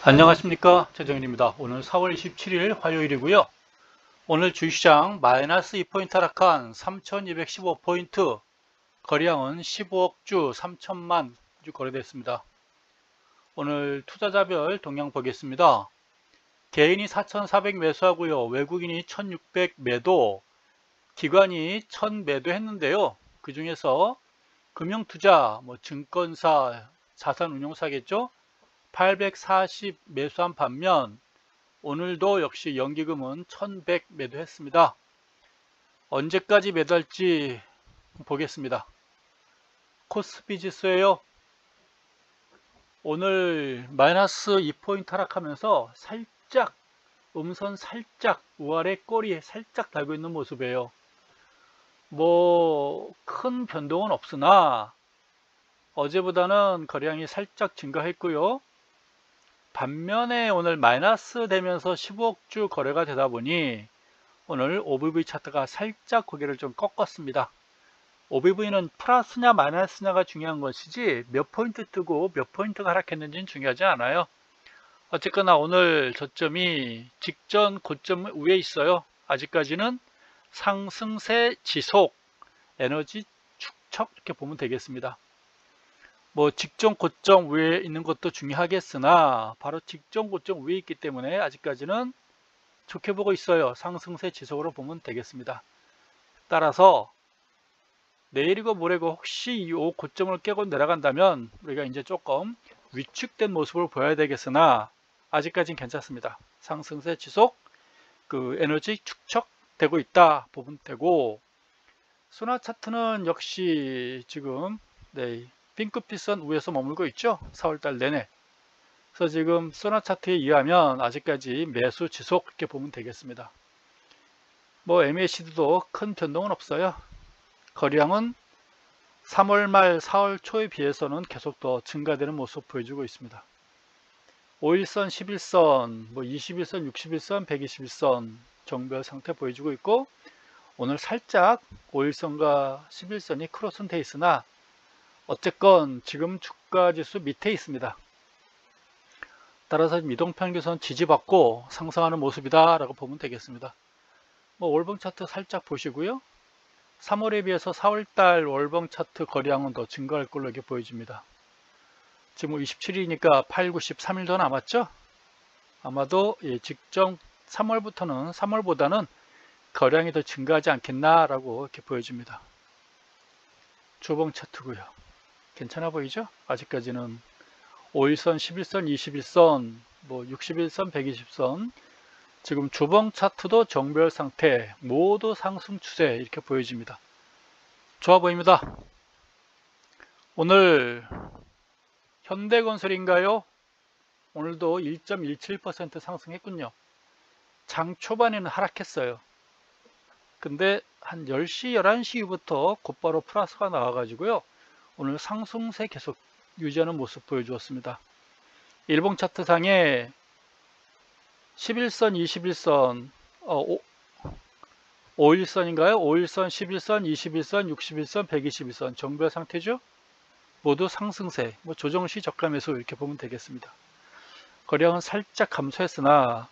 안녕하십니까, 최정일입니다. 오늘 4월 27일 화요일이고요. 오늘 주시장 마이너스 2포인트 하락한 3215포인트, 거래량은 15억 주 3천만 주 거래됐습니다. 오늘 투자자별 동향 보겠습니다. 개인이 4,400 매수하고요, 외국인이 1,600 매도, 기관이 1,000 매도 했는데요. 그 중에서 금융투자, 증권사, 자산운용사겠죠? 840 매수한 반면 오늘도 역시 연기금은 1100 매도했습니다. 언제까지 매도할지 보겠습니다. 코스피 지수예요. 오늘 마이너스 2포인트 하락하면서 살짝 음선 살짝 우아래 꼬리에 살짝 달고 있는 모습이에요. 큰 변동은 없으나 어제보다는 거래량이 살짝 증가했고요. 반면에 오늘 마이너스 되면서 15억 주 거래가 되다 보니 오늘 OBV 차트가 살짝 고개를 좀 꺾었습니다. OBV는 플러스냐 마이너스냐가 중요한 것이지 몇 포인트 뜨고 몇 포인트가 하락했는지는 중요하지 않아요. 어쨌거나 오늘 저점이 직전 고점 위에 있어요. 아직까지는 상승세 지속, 에너지 축적 이렇게 보면 되겠습니다. 직전 고점 위에 있는 것도 중요하겠으나 바로 직전 고점 위에 있기 때문에 아직까지는 좋게 보고 있어요. 상승세 지속으로 보면 되겠습니다. 따라서 내일이고 모레고 혹시 이 고점을 깨고 내려간다면 우리가 이제 조금 위축된 모습을 보여야 되겠으나 아직까지는 괜찮습니다. 상승세 지속, 에너지 축적되고 있다 보면 되고, 소나 차트는 역시 지금 핑크빛선 위에서 머물고 있죠. 4월달 내내. 그래서 지금 소나 차트에 의하면 아직까지 매수 지속 이렇게 보면 되겠습니다. MACD도 큰 변동은 없어요. 거래량은 3월 말 4월 초에 비해서는 계속 더 증가되는 모습 보여주고 있습니다. 5일선, 11선, 21선, 61선, 121선 정별 상태 보여주고 있고, 오늘 살짝 5일선과 11선이 크로스는 돼 있으나 어쨌건 지금 주가지수 밑에 있습니다. 따라서 이동평균선 지지받고 상승하는 모습이다 라고 보면 되겠습니다. 월봉 차트 살짝 보시고요. 3월에 비해서 4월달 월봉 차트 거래량은 더 증가할 걸로 이렇게 보여집니다. 지금 27일이니까 8, 93일 더 남았죠. 아마도 직전 3월보다는 거래량이 더 증가하지 않겠나 라고 이렇게 보여집니다. 주봉 차트고요. 괜찮아 보이죠? 아직까지는 5일선, 11선, 21선, 61선, 120선 지금 주봉 차트도 정별 상태, 모두 상승 추세 이렇게 보여집니다. 좋아 보입니다. 오늘 현대건설인가요? 오늘도 1.17% 상승했군요. 장 초반에는 하락했어요. 근데 한 10시, 11시 이후부터 곧바로 플러스가 나와가지고요. 오늘 상승세 계속 유지하는 모습 보여주었습니다. 일봉 차트상에 11선, 21선, 5일선인가요? 5일선, 11선, 21선, 61선, 121선 정별 상태죠? 모두 상승세, 조정시 저가 매수 이렇게 보면 되겠습니다. 거래량은 살짝 감소했으나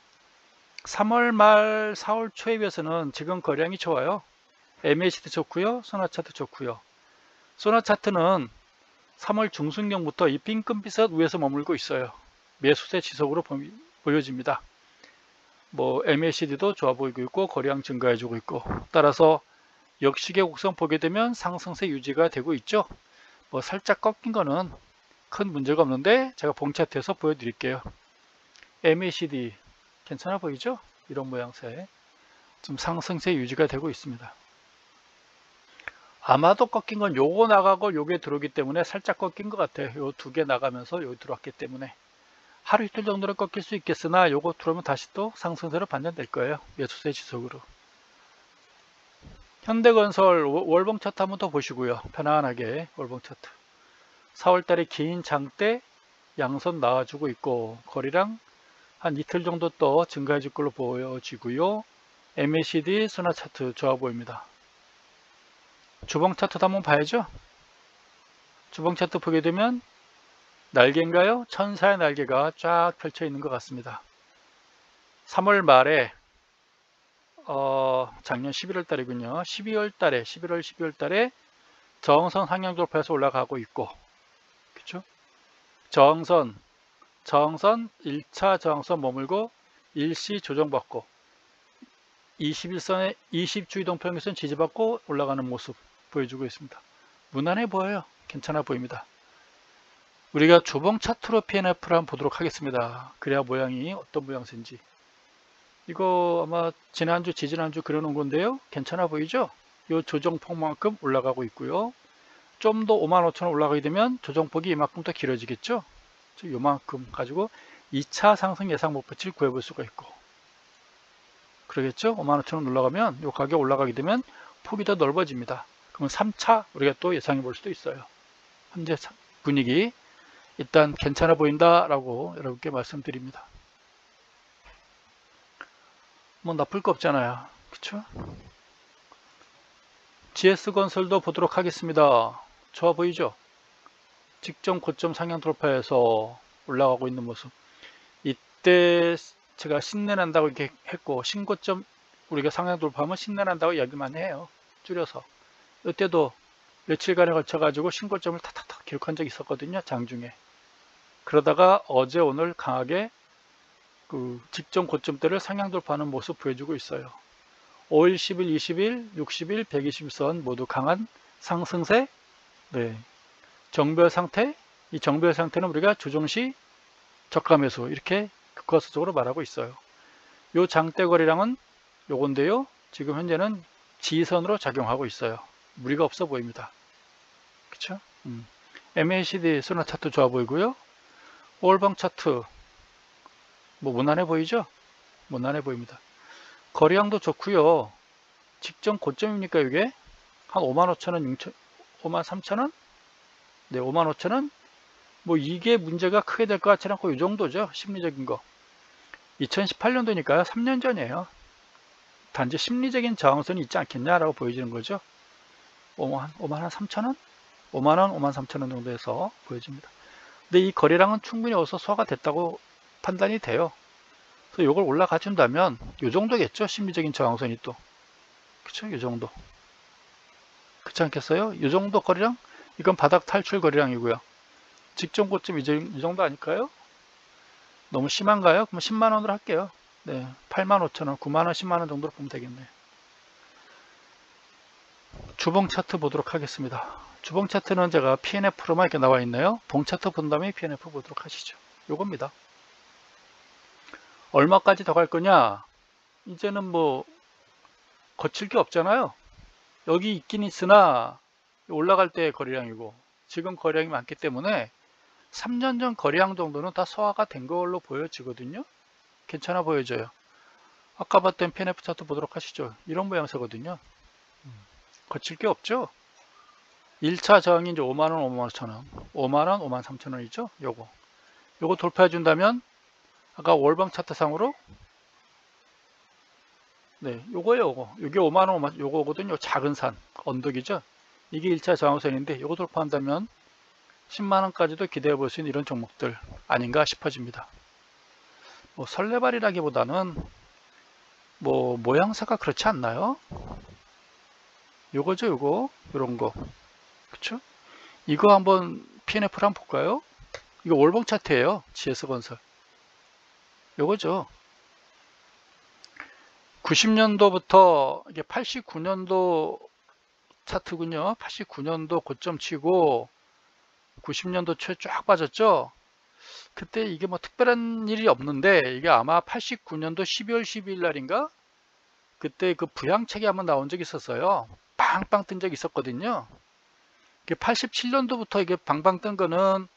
3월 말 4월 초에 비해서는 지금 거래량이 좋아요. MACD 좋고요. 소나 차트 좋고요. 소나 차트는 3월 중순경부터 이 핑크빛선 위에서 머물고 있어요. 매수세 지속으로 보여집니다. MACD도 좋아 보이고 있고 거래량 증가해주고 있고, 따라서 역시계 곡선 보게 되면 상승세 유지가 되고 있죠. 살짝 꺾인 거는 큰 문제가 없는데 제가 봉 차트에서 보여드릴게요. MACD 괜찮아 보이죠? 이런 모양새 좀 상승세 유지가 되고 있습니다. 아마도 꺾인 건 요거 나가고 요게 들어오기 때문에 살짝 꺾인 것 같아요. 요 두 개 나가면서 여기 들어왔기 때문에 하루 이틀 정도는 꺾일 수 있겠으나 요거 들어오면 다시 또 상승세로 반전될 거예요. 매수세 지속으로. 현대건설 월봉 차트 한번 더 보시고요. 편안하게 월봉 차트 4월달에 긴 장대 양선 나와주고 있고 거래량 한 이틀 정도 또 증가해 줄 걸로 보여지고요. MACD 소나 차트 좋아 보입니다. 주봉 차트도 한번 봐야죠. 주봉 차트 보게 되면 날개인가요? 천사의 날개가 쫙 펼쳐 있는 것 같습니다. 3월 말에 작년 11월 달이군요. 11월 달에 12월 달에 저항선 상향 돌파해서 올라가고 있고, 그렇죠? 저항선 1차 저항선 머물고 일시 조정받고 21선의 20주 이동평균선 지지받고 올라가는 모습 보여주고 있습니다. 무난해 보여요. 괜찮아 보입니다. 우리가 주봉 차트로 PNF를 한번 보도록 하겠습니다. 그래야 모양이 어떤 모양새인지. 이거 아마 지난주 지지난주 그려놓은 건데요. 괜찮아 보이죠? 이 조정폭만큼 올라가고 있고요. 좀 더 55,000원 올라가게 되면 조정폭이 이만큼 더 길어지겠죠? 요만큼 가지고 2차 상승 예상 목표치를 구해볼 수가 있고, 그러겠죠? 55,000원 올라가면 이 가격 올라가게 되면 폭이 더 넓어집니다. 그러면 3차 우리가 또 예상해 볼 수도 있어요. 현재 분위기 일단 괜찮아 보인다 라고 여러분께 말씀드립니다. 뭐 나쁠 거 없잖아요. 그쵸? GS건설도 보도록 하겠습니다. 좋아 보이죠? 직전 고점 상향 돌파해서 올라가고 있는 모습. 이때 제가 신내난다고 이렇게 했고, 신고점 우리가 상향 돌파하면 신내난다고 이야기만 해요. 줄여서. 이때도 며칠간에 걸쳐 가지고 신고점을 탁탁탁 기록한 적이 있었거든요. 장중에. 그러다가 어제 오늘 강하게 그 직전 고점대를 상향 돌파하는 모습 보여주고 있어요. 5일, 10일, 20일, 60일, 120선 모두 강한 상승세. 네. 정배열 상태. 이 정배열 상태는 우리가 조정시 저가 매수 이렇게 극과수적으로 말하고 있어요. 요 장대 거래량은 요건데요. 지금 현재는 지선으로 작용하고 있어요. 무리가 없어 보입니다. 그쵸? MACD 소나 차트 좋아 보이고요. 월봉 차트 뭐 무난해 보이죠? 무난해 보입니다. 거래량도 좋고요. 직전 고점입니까 이게? 한 55,000원, 53,000원? 네, 55,000원? 뭐 이게 문제가 크게 될 것 같지는 않고 이 정도죠. 심리적인 거. 2018년도니까요. 3년 전이에요. 단지 심리적인 저항선이 있지 않겠냐라고 보여지는 거죠. 5만 3천원? 5만원, 5만 3천원 정도에서 보여집니다. 근데 이 거래량은 충분히 어디서 소화가 됐다고 판단이 돼요. 그래서 이걸 올라가 준다면 이 정도겠죠. 심리적인 저항선이 또. 그쵸? 이 정도. 그렇지 않겠어요? 이 정도 거래량? 이건 바닥 탈출 거래량이고요. 직전 고점 이 정도 아닐까요? 너무 심한가요? 그럼 10만원으로 할게요. 네, 85,000원, 9만원, 10만원 정도로 보면 되겠네요. 주봉 차트 보도록 하겠습니다. 주봉 차트는 제가 PNF로만 이렇게 나와 있네요. 봉 차트 본 다음에 PNF 보도록 하시죠. 요겁니다. 얼마까지 더 갈 거냐? 이제는 뭐 거칠 게 없잖아요. 여기 있긴 있으나 올라갈 때의 거래량이고 지금 거래량이 많기 때문에 3년 전 거래량 정도는 다 소화가 된 걸로 보여지거든요. 괜찮아 보여져요. 아까 봤던 PNF 차트 보도록 하시죠. 이런 모양새거든요. 거칠 게 없죠. 1차 저항이 이제 5만원, 5만 5천원, 5만원, 5만 3천원이죠. 요거 돌파해 준다면 아까 월봉 차트상으로 네, 요거예요. 요게 5만원, 요거거든요. 작은 산, 언덕이죠. 이게 1차 저항선인데 요거 돌파한다면 10만원까지도 기대해 볼 수 있는 이런 종목들 아닌가 싶어집니다. 뭐 설레발이라기보다는 뭐 모양새가 그렇지 않나요? 요거죠, 요거. 요런 거. 그쵸? 이거 한번 PNF를 한번 볼까요? 이거 월봉 차트예요. GS건설. 요거죠. 90년도부터 이게 89년도 차트군요. 89년도 고점 치고 90년도 초에 쫙 빠졌죠. 그때 이게 뭐 특별한 일이 없는데 이게 아마 89년도 12월 12일 날인가 그때 그 부양책이 한번 나온 적이 있었어요. 빵빵 뜬 적이 있었거든요. 87년도부터 이게 방방 뜬 거는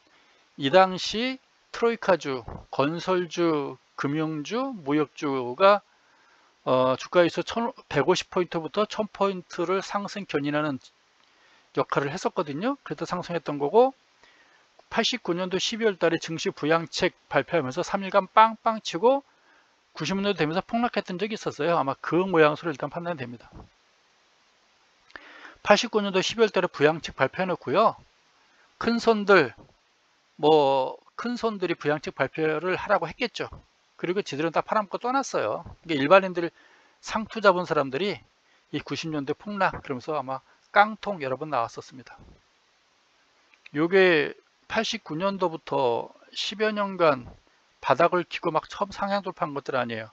이 당시 트로이카주, 건설주, 금융주, 무역주가 주가에서 150포인트부터 1000포인트를 상승 견인하는 역할을 했었거든요. 그래서 상승했던 거고 89년도 12월 달에 증시 부양책 발표하면서 3일간 빵빵 치고 90년도 되면서 폭락했던 적이 있었어요. 아마 그 모양새로 일단 판단이 됩니다. 89년도 12월 달에 부양책 발표해놓고요. 큰 손들 뭐 큰 손들이 부양책 발표를 하라고 했겠죠. 그리고 지들은 다 팔아먹고 떠났어요. 이게 일반인들 상투 잡은 사람들이 이 90년대 폭락 그러면서 아마 깡통 여러 번 나왔었습니다. 요게 89년도부터 10여 년간 바닥을 키고 막 처음 상향 돌파한 것들 아니에요.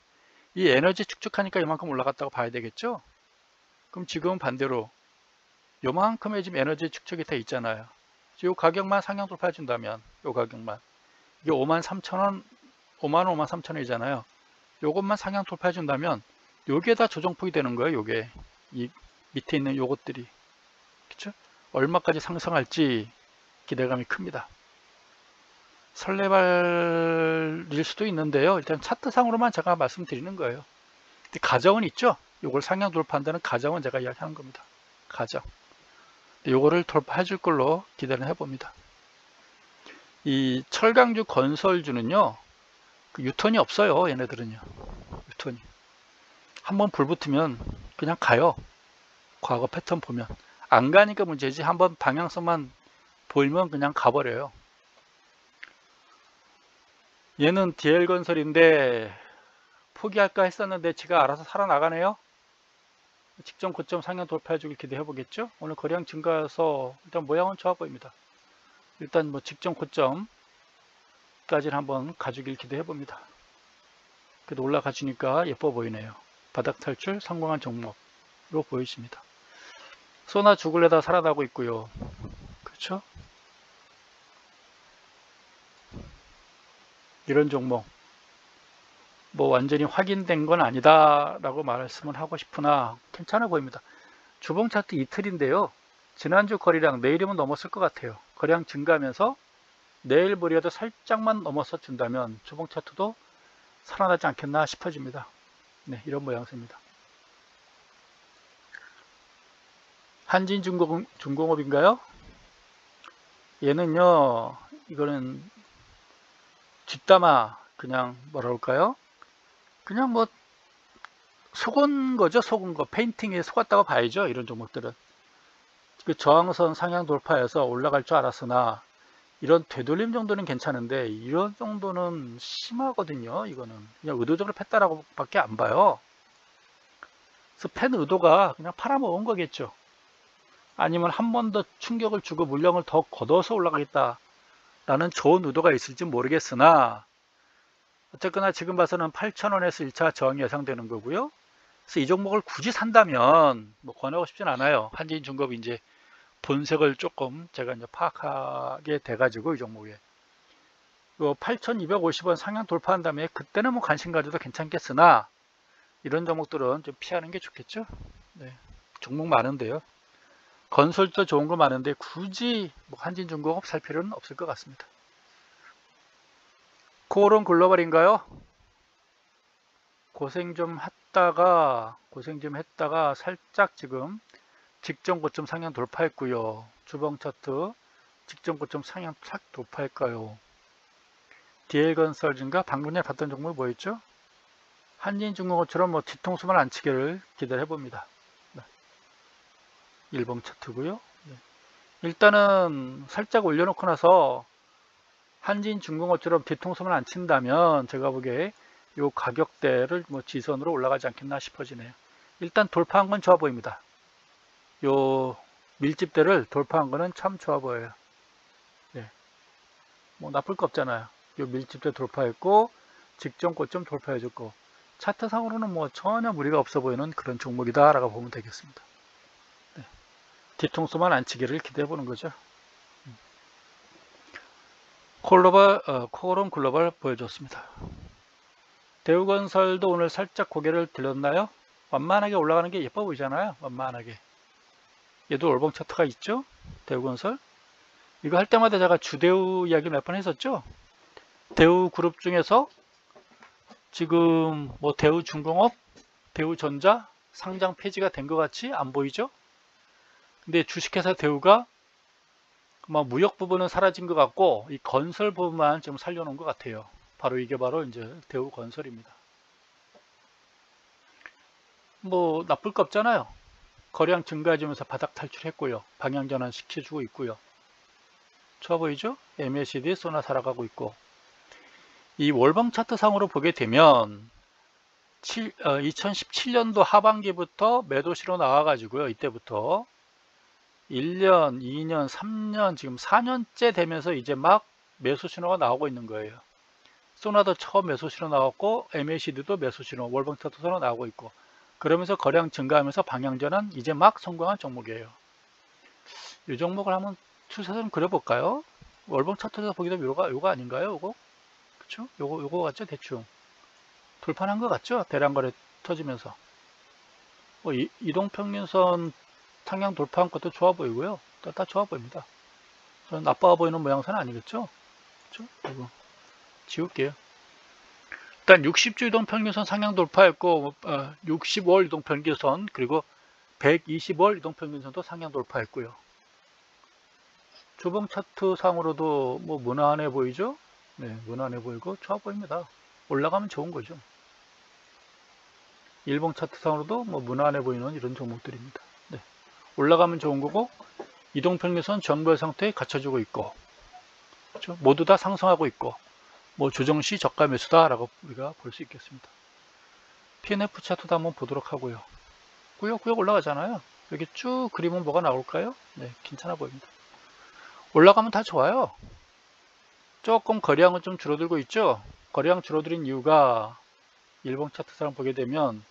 이 에너지 축적하니까 이만큼 올라갔다고 봐야 되겠죠. 그럼 지금은 반대로 요만큼의 지금 에너지 축적이 돼 있잖아요. 요 가격만 상향 돌파해 준다면 요 가격만 이게 53,000원 53,000원이잖아요. 요것만 상향 돌파해 준다면 요게 다 조정폭이 되는 거예요. 요게 이 밑에 있는 요것들이 그쵸? 얼마까지 상승할지 기대감이 큽니다. 설레발일 수도 있는데요. 일단 차트상으로만 제가 말씀드리는 거예요. 근데 가정은 있죠. 요걸 상향 돌파한다는 가정은 제가 이야기하는 겁니다. 가정. 요거를 돌파해 줄 걸로 기대를 해봅니다. 이 철강주 건설주는요. 그 유턴이 없어요. 얘네들은요. 유턴이. 한번 불 붙으면 그냥 가요. 과거 패턴 보면. 안 가니까 문제지. 한번 방향성만 보이면 그냥 가버려요. 얘는 DL건설인데 포기할까 했었는데 지가 알아서 살아나가네요. 직전 고점 상향 돌파해 주길 기대해 보겠죠. 오늘 거래량 증가해서 일단 모양은 좋아 보입니다. 일단 뭐 직전 고점까지는 한번 가주길 기대해 봅니다. 그래도 올라가 주니까 예뻐 보이네요. 바닥 탈출 성공한 종목으로 보이십니다. 쏘나 죽을래다 살아나고 있고요. 그렇죠? 이런 종목 뭐 완전히 확인된 건 아니다 라고 말씀을 하고 싶으나 괜찮아 보입니다. 주봉 차트 이틀인데요. 지난주 거래량 내일이면 넘었을 것 같아요. 거래량 증가하면서 내일 모레도 살짝만 넘어서 준다면 주봉 차트도 살아나지 않겠나 싶어집니다. 네, 이런 모양새입니다. 한진중공업인가요? 얘는요, 이거는 뒷담화 그냥 뭐라 그럴까요? 그냥 뭐 속은 거죠. 속은 거. 페인팅에 속았다고 봐야죠. 이런 종목들은. 그 저항선 상향 돌파해서 올라갈 줄 알았으나 이런 되돌림 정도는 괜찮은데 이런 정도는 심하거든요. 이거는 그냥 의도적으로 팼다라고 밖에 안 봐요. 그래서 팬 의도가 그냥 팔아먹은 거겠죠. 아니면 한 번 더 충격을 주고 물량을 더 걷어서 올라가겠다라는 좋은 의도가 있을지 모르겠으나 어쨌거나 지금 봐서는 8,000원에서 1차 저항이 예상되는 거고요. 그래서 이 종목을 굳이 산다면 뭐 권하고 싶진 않아요. 한진중공업이 이제 본색을 조금 제가 이제 파악하게 돼가지고 이 종목에 8,250원 상향 돌파한 다음에 그때는 뭐 관심 가져도 괜찮겠으나 이런 종목들은 좀 피하는 게 좋겠죠. 네, 종목 많은데요. 건설도 좋은 거 많은데 굳이 뭐 한진중공업 살 필요는 없을 것 같습니다. 코오롱 글로벌인가요? 고생 좀 했다가 살짝 지금 직전 고점 상향 돌파했고요. 주봉 차트 직전 고점 상향 싹 돌파할까요? DL건설인가 방금 전에 봤던 종목이 뭐였죠? 한진중공업처럼 뭐 뒤통수만 안 치기를 기대를 해봅니다. 네. 일봉 차트고요. 네. 일단은 살짝 올려놓고 나서 한진중공업처럼 뒤통수만 안 친다면 제가 보기에 이 가격대를 뭐 지선으로 올라가지 않겠나 싶어지네요. 일단 돌파한 건 좋아 보입니다. 요 밀집대를 돌파한 거는 참 좋아 보여요. 네. 뭐 나쁠 거 없잖아요. 요 밀집대 돌파했고 직전 고점 돌파해줬고 차트상으로는 뭐 전혀 무리가 없어 보이는 그런 종목이다 라고 보면 되겠습니다. 네. 뒤통수만 안 치기를 기대해 보는 거죠. 코오롱 글로벌 보여줬습니다. 대우건설도 오늘 살짝 고개를 들렸나요? 완만하게 올라가는 게 예뻐 보이잖아요. 완만하게. 얘도 월봉 차트가 있죠. 대우건설. 이거 할 때마다 제가 주대우 이야기 몇 번 했었죠. 대우그룹 중에서 지금 뭐 대우중공업, 대우전자 상장 폐지가 된 것 같이 안 보이죠? 근데 주식회사 대우가 뭐 무역 부분은 사라진 것 같고 이 건설 부분만 좀 살려놓은 것 같아요. 바로 이게 바로 이제 대우건설입니다. 뭐 나쁠 거 없잖아요. 거래량 증가해주면서 바닥 탈출했고요. 방향 전환 시켜주고 있고요. 좋아 보이죠? MACD 쏘나 살아가고 있고, 이 월봉 차트 상으로 보게 되면 2017년도 하반기부터 매도 실어 나와 가지고요. 이때부터 1년, 2년, 3년, 지금 4년째 되면서 이제 막 매수 신호가 나오고 있는 거예요. 소나도 처음 매수 신호 나왔고, MACD도 매수 신호, 월봉 차트 신호 나오고 있고, 그러면서 거래량 증가하면서 방향전환 이제 막 성공한 종목이에요. 이 종목을 한번 추세선 그려볼까요? 월봉 차트에서 보기도 요거 아닌가요? 요거? 그쵸? 요거 같죠? 대충 돌파한 것 같죠? 대량 거래 터지면서 이동평균선 상향 돌파한 것도 좋아 보이고요. 다 좋아 보입니다. 저는 나빠 보이는 모양새는 아니겠죠? 그쵸? 이거 지울게요. 일단 60주 이동평균선 상향 돌파했고 65월 이동평균선 그리고 120월 이동평균선도 상향 돌파했고요. 주봉 차트 상으로도 뭐 무난해 보이죠? 네, 무난해 보이고 좋아 보입니다. 올라가면 좋은 거죠. 일봉 차트 상으로도 뭐 무난해 보이는 이런 종목들입니다. 네, 올라가면 좋은 거고 이동평균선 정벌 상태에 갖춰지고 있고, 그렇죠? 모두 다 상승하고 있고, 뭐 조정시 저가 매수다라고 우리가 볼 수 있겠습니다. PNF 차트도 한번 보도록 하고요. 꾸역꾸역 올라가잖아요. 여기 쭉 그리면 뭐가 나올까요? 네, 괜찮아 보입니다. 올라가면 다 좋아요. 조금 거래량은 좀 줄어들고 있죠. 거래량 줄어드린 이유가 일봉 차트상 보게 되면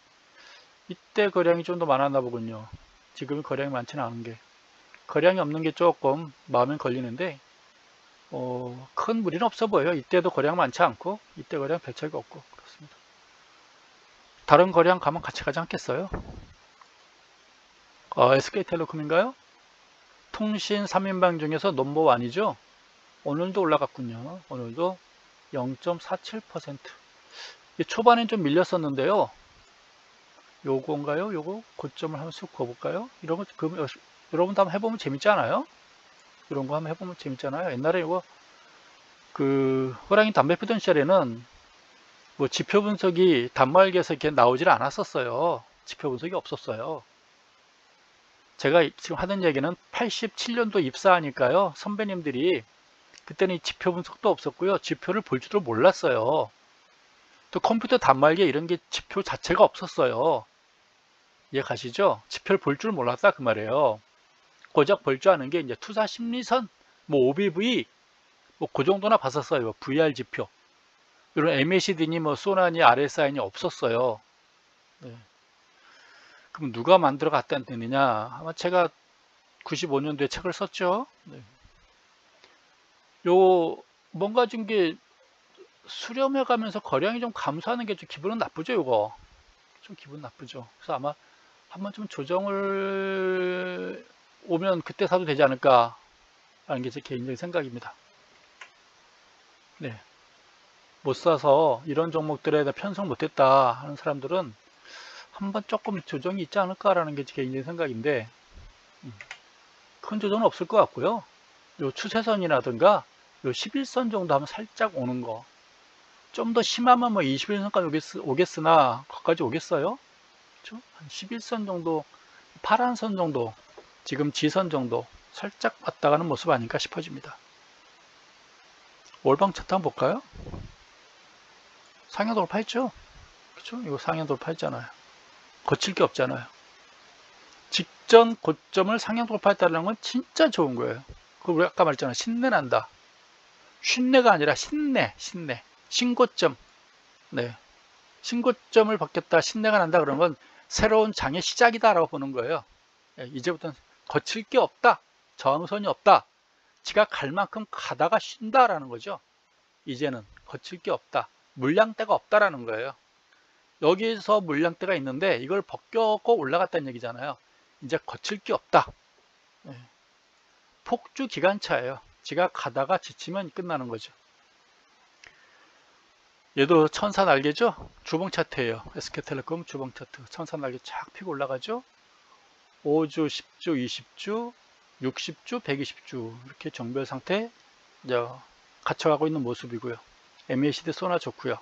이때 거래량이 좀 더 많았나 보군요. 지금 거래량이 많지는 않은 게, 거래량이 없는 게 조금 마음에 걸리는데 큰 무리는 없어 보여요. 이때도 거래량 많지 않고 이때 거래량 별 차이가 없고 그렇습니다. 다른 거래량 가면 같이 가지 않겠어요? SK텔레콤인가요? 통신 3인방 중에서 넘버1이죠. 오늘도 올라갔군요. 오늘도 0.47%. 초반엔 좀 밀렸었는데요. 요건가요? 요거 고점을 한번 쑥 그어볼까요? 이런 거 여러분도 한번 해보면 재밌지 않아요? 이런 거 한번 해보면 재밌잖아요. 옛날에 이거 호랑이 담배 피던 시절에는 뭐 지표 분석이 단말기에서 이렇게 나오질 않았었어요. 지표 분석이 없었어요. 제가 지금 하는 얘기는 87년도 입사하니까요. 선배님들이 그때는 지표 분석도 없었고요. 지표를 볼 줄도 몰랐어요. 또 컴퓨터 단말기에 이런 게 지표 자체가 없었어요. 이해 가시죠? 지표를 볼 줄 몰랐다 그 말이에요. 고작 볼 줄 아는 게 이제 투자 심리선, 뭐 OBV, 뭐 그 정도나 봤었어요. VR 지표. 이런 MACD니 뭐 소나니 RSI니 없었어요. 네. 그럼 누가 만들어 갖다 냈느냐? 아마 제가 95년도에 책을 썼죠. 네. 뭔가 좀 게 수렴해 가면서 거량이 좀 감소하는 게 좀 기분은 나쁘죠, 요거. 좀 기분 나쁘죠. 그래서 아마 한번 좀 조정을 오면 그때 사도 되지 않을까 라는 게 제 개인적인 생각입니다. 네. 못 사서 이런 종목들에 편성 못했다 하는 사람들은 한번 조금 조정이 있지 않을까라는 게 제 개인적인 생각인데, 큰 조정은 없을 것 같고요. 요 추세선이라든가 요 11선 정도 하면 살짝 오는 거, 좀 더 심하면 뭐 21선까지 오겠으나 거기까지 오겠어요? 그렇죠? 한 11선 정도, 파란 선 정도, 지금 지선 정도 살짝 왔다 가는 모습 아닐까 싶어집니다. 월봉 차트 한번 볼까요? 상향 돌파했죠? 그렇죠? 이거 상향 돌파했잖아요. 거칠 게 없잖아요. 직전 고점을 상향 돌파했다는 건 진짜 좋은 거예요. 그 우리 아까 말했잖아요. 신내 난다. 쉰내가 아니라 신내. 신고점. 네. 신고점을 받겠다, 신내가 난다 그런 건 새로운 장의 시작이다라고 보는 거예요. 이제부터는 거칠 게 없다, 저항선이 없다, 지가 갈 만큼 가다가 쉰다라는 거죠. 이제는 거칠 게 없다, 물량대가 없다라는 거예요. 여기서 물량대가 있는데 이걸 벗겨고 올라갔다는 얘기잖아요. 이제 거칠 게 없다. 폭주 기관차예요. 지가 가다가 지치면 끝나는 거죠. 얘도 천사 날개죠? 주봉 차트예요. SK텔레콤 주봉 차트. 천사 날개 쫙 피고 올라가죠? 5주, 10주, 20주, 60주, 120주 이렇게 정별 상태 갇혀가고 있는 모습이고요. MACD 쏘나 좋고요.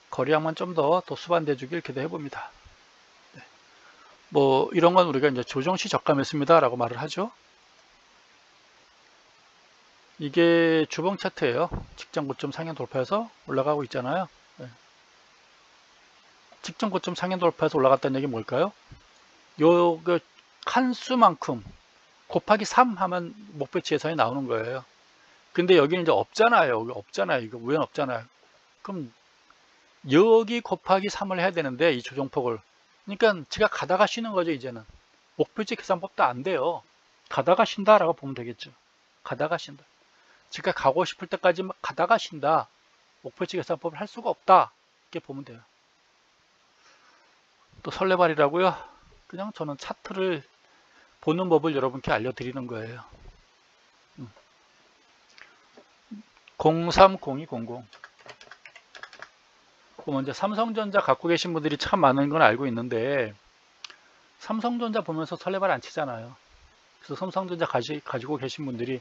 거래량만 좀 더 수반돼 주길 기대해 봅니다. 네. 뭐 이런 건 우리가 이제 조정시 저가 매수입니다 라고 말을 하죠. 이게 주봉 차트예요. 직전 고점 상향 돌파해서 올라가고 있잖아요. 네. 직전 고점 상향 돌파해서 올라갔다는 얘기 뭘까요? 요 칸수만큼 곱하기 3 하면 목표치 예상이 나오는 거예요. 근데 여기는 이제 없잖아요. 여기 없잖아요. 이거 우연 없잖아요. 그럼 여기 곱하기 3을 해야 되는데 이 조정폭을, 그러니까 제가 가다가 쉬는 거죠. 이제는 목표치 계산법도 안 돼요. 가다가 쉰다라고 보면 되겠죠. 가다가 쉰다. 제가 가고 싶을 때까지 가다가 쉰다. 목표치 계산법을 할 수가 없다. 이렇게 보면 돼요. 또 설레발이라고요? 그냥 저는 차트를 보는 법을 여러분께 알려드리는 거예요. 030200. 먼저 삼성전자 갖고 계신 분들이 참 많은 건 알고 있는데, 삼성전자 보면서 설레발 안 치잖아요. 그래서 삼성전자 가지고 계신 분들이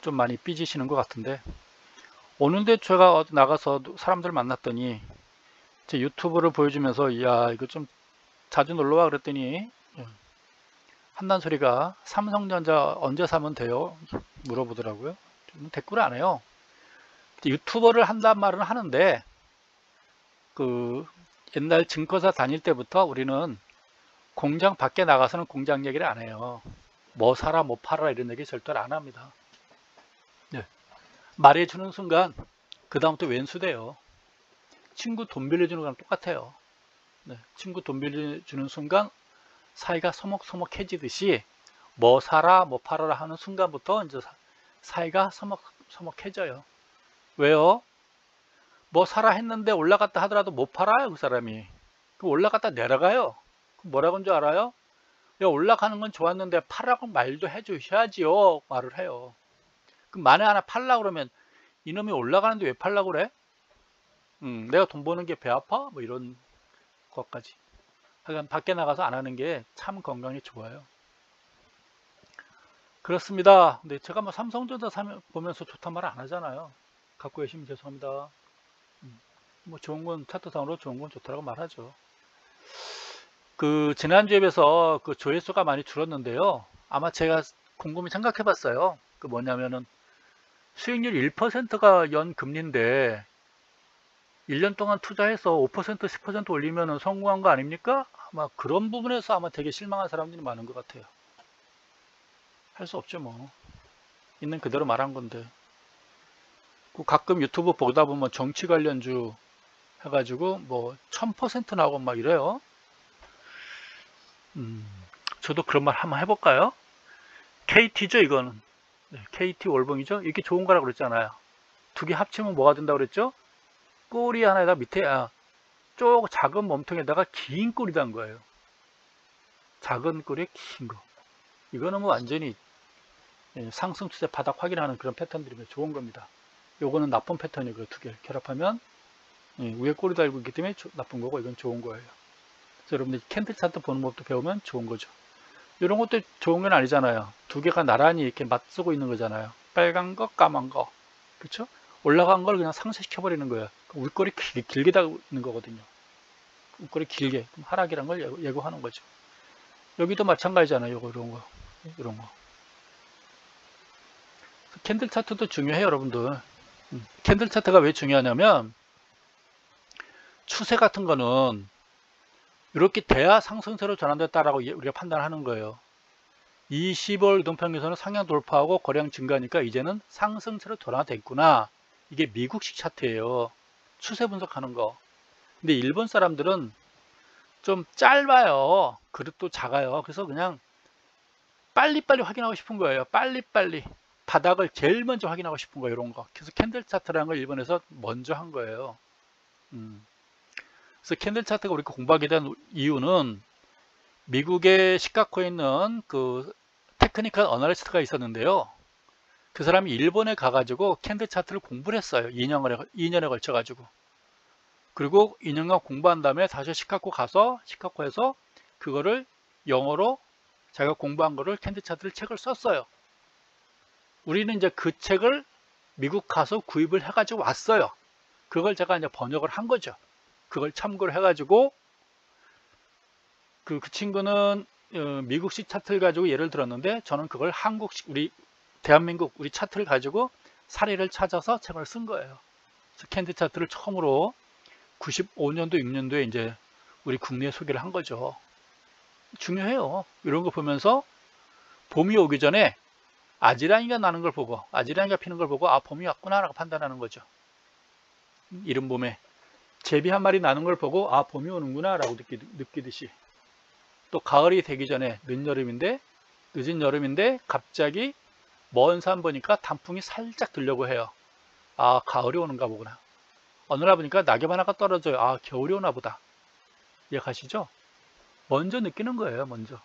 좀 많이 삐지시는 것 같은데, 오는데 제가 어디 나가서 사람들 만났더니 제 유튜브를 보여주면서 야 이거 좀 자주 놀러와 그랬더니 한단 소리가 삼성전자 언제 사면 돼요? 물어보더라고요. 댓글을 안 해요. 유튜버를 한단 말은 하는데, 그 옛날 증권사 다닐 때부터 우리는 공장 밖에 나가서는 공장 얘기를 안 해요. 뭐 사라 뭐 팔아라 이런 얘기 절대 안 합니다. 네. 말해주는 순간 그 다음부터 왼수돼요. 친구 돈 빌려주는 거랑 똑같아요. 네. 친구 돈 빌려주는 순간 사이가 서먹서먹해지듯이 뭐 사라 뭐 팔아라 하는 순간부터 이제 사이가 서먹서먹해져요. 왜요? 뭐 사라 했는데 올라갔다 하더라도 못 팔아요. 그 사람이. 그럼 올라갔다 내려가요. 그럼 뭐라고 하는 줄 알아요? 야, 올라가는 건 좋았는데 팔라고 말도 해주셔야지요. 말을 해요. 그럼 만에 하나 팔라 그러면 이놈이 올라가는데 왜 팔라 그래? 내가 돈 버는 게 배 아파? 뭐 이런 것까지. 하여간 밖에 나가서 안 하는 게 참 건강에 좋아요. 그렇습니다. 근데 제가 뭐 삼성전자 보면서 좋단 말 안 하잖아요. 갖고 계시면 죄송합니다. 뭐 좋은 건 차트상으로 좋은 건 좋다고 말하죠. 그 지난주에 비해서 그 조회수가 많이 줄었는데요. 아마 제가 곰곰이 생각해 봤어요. 그 뭐냐면은 수익률 1%가 연 금리인데 1년 동안 투자해서 5% 10% 올리면은 성공한 거 아닙니까? 아마 그런 부분에서 아마 되게 실망한 사람들이 많은 것 같아요. 할 수 없죠 뭐. 있는 그대로 말한 건데. 가끔 유튜브 보다 보면 정치 관련주 해가지고 뭐 1000% 나오고 막 이래요. 저도 그런 말 한번 해볼까요? KT죠 이거는. 네, KT 월봉이죠. 이게 좋은 거라고 그랬잖아요. 두 개 합치면 뭐가 된다고 그랬죠? 꼬리 하나에다 밑에 쪽 작은 몸통에다가 긴 꼬리 단 거예요. 작은 꼬리에 긴 거. 이거는 뭐 완전히 상승 추세 바닥 확인하는 그런 패턴들이면 좋은 겁니다. 요거는 나쁜 패턴이고요. 두 개 결합하면 위에 꼬리 달고 있기 때문에 나쁜 거고, 이건 좋은 거예요. 그래서 여러분들 캔들 차트 보는 법도 배우면 좋은 거죠. 이런 것도 좋은 건 아니잖아요. 두 개가 나란히 이렇게 맞서고 있는 거잖아요. 빨간 거, 까만 거. 그렇죠? 올라간 걸 그냥 상쇄시켜 버리는 거예요. 윗꼬리 길게 달고 있는 거거든요. 윗꼬리 길게. 그럼 하락이란 걸 예고하는 거죠. 여기도 마찬가지잖아요. 요거 이런 거. 이런 거. 캔들 차트도 중요해요, 여러분들. 캔들 차트가 왜 중요하냐면 추세 같은 거는 이렇게 돼야 상승세로 전환됐다라고 우리가 판단하는 거예요. 20월 이동평균선은 상향 돌파하고 거래량 증가하니까 이제는 상승세로 전환됐구나. 이게 미국식 차트예요. 추세 분석하는 거. 근데 일본 사람들은 좀 짧아요. 그릇도 작아요. 그래서 그냥 빨리빨리 확인하고 싶은 거예요. 빨리빨리. 바닥을 제일 먼저 확인하고 싶은 거예요. 이런 거. 그래서 캔들 차트라는 걸 일본에서 먼저 한 거예요. 그래서 캔들 차트가 우리가 공부하게 된 이유는 미국의 시카고에 있는 그 테크니컬 어널리스트가 있었는데요. 그 사람이 일본에 가가지고 캔들 차트를 공부를 했어요. 2년에 걸쳐가지고. 그리고 2년간 공부한 다음에 다시 시카고 가서 시카고에서 그거를 영어로 자기가 공부한 거를 캔들 차트를 책을 썼어요. 우리는 이제 그 책을 미국 가서 구입을 해가지고 왔어요. 그걸 제가 이제 번역을 한 거죠. 그걸 참고를 해가지고 그 친구는 미국식 차트를 가지고 예를 들었는데 저는 그걸 한국식 우리 대한민국 우리 차트를 가지고 사례를 찾아서 책을 쓴 거예요. 캔디 차트를 처음으로 95년도, 6년도에 이제 우리 국내에 소개를 한 거죠. 중요해요. 이런 거 보면서 봄이 오기 전에 아지랑이가 나는 걸 보고, 아지랑이가 피는 걸 보고, 아, 봄이 왔구나 라고 판단하는 거죠. 이른 봄에 제비 한 마리 나는 걸 보고, 아, 봄이 오는구나 라고 느끼듯이, 또 가을이 되기 전에 늦은 여름인데 갑자기 먼 산 보니까 단풍이 살짝 들려고 해요. 아, 가을이 오는가 보구나. 어느 날 보니까 낙엽 하나가 떨어져요. 아, 겨울이 오나 보다. 이해가시죠? 먼저 느끼는 거예요. 먼저.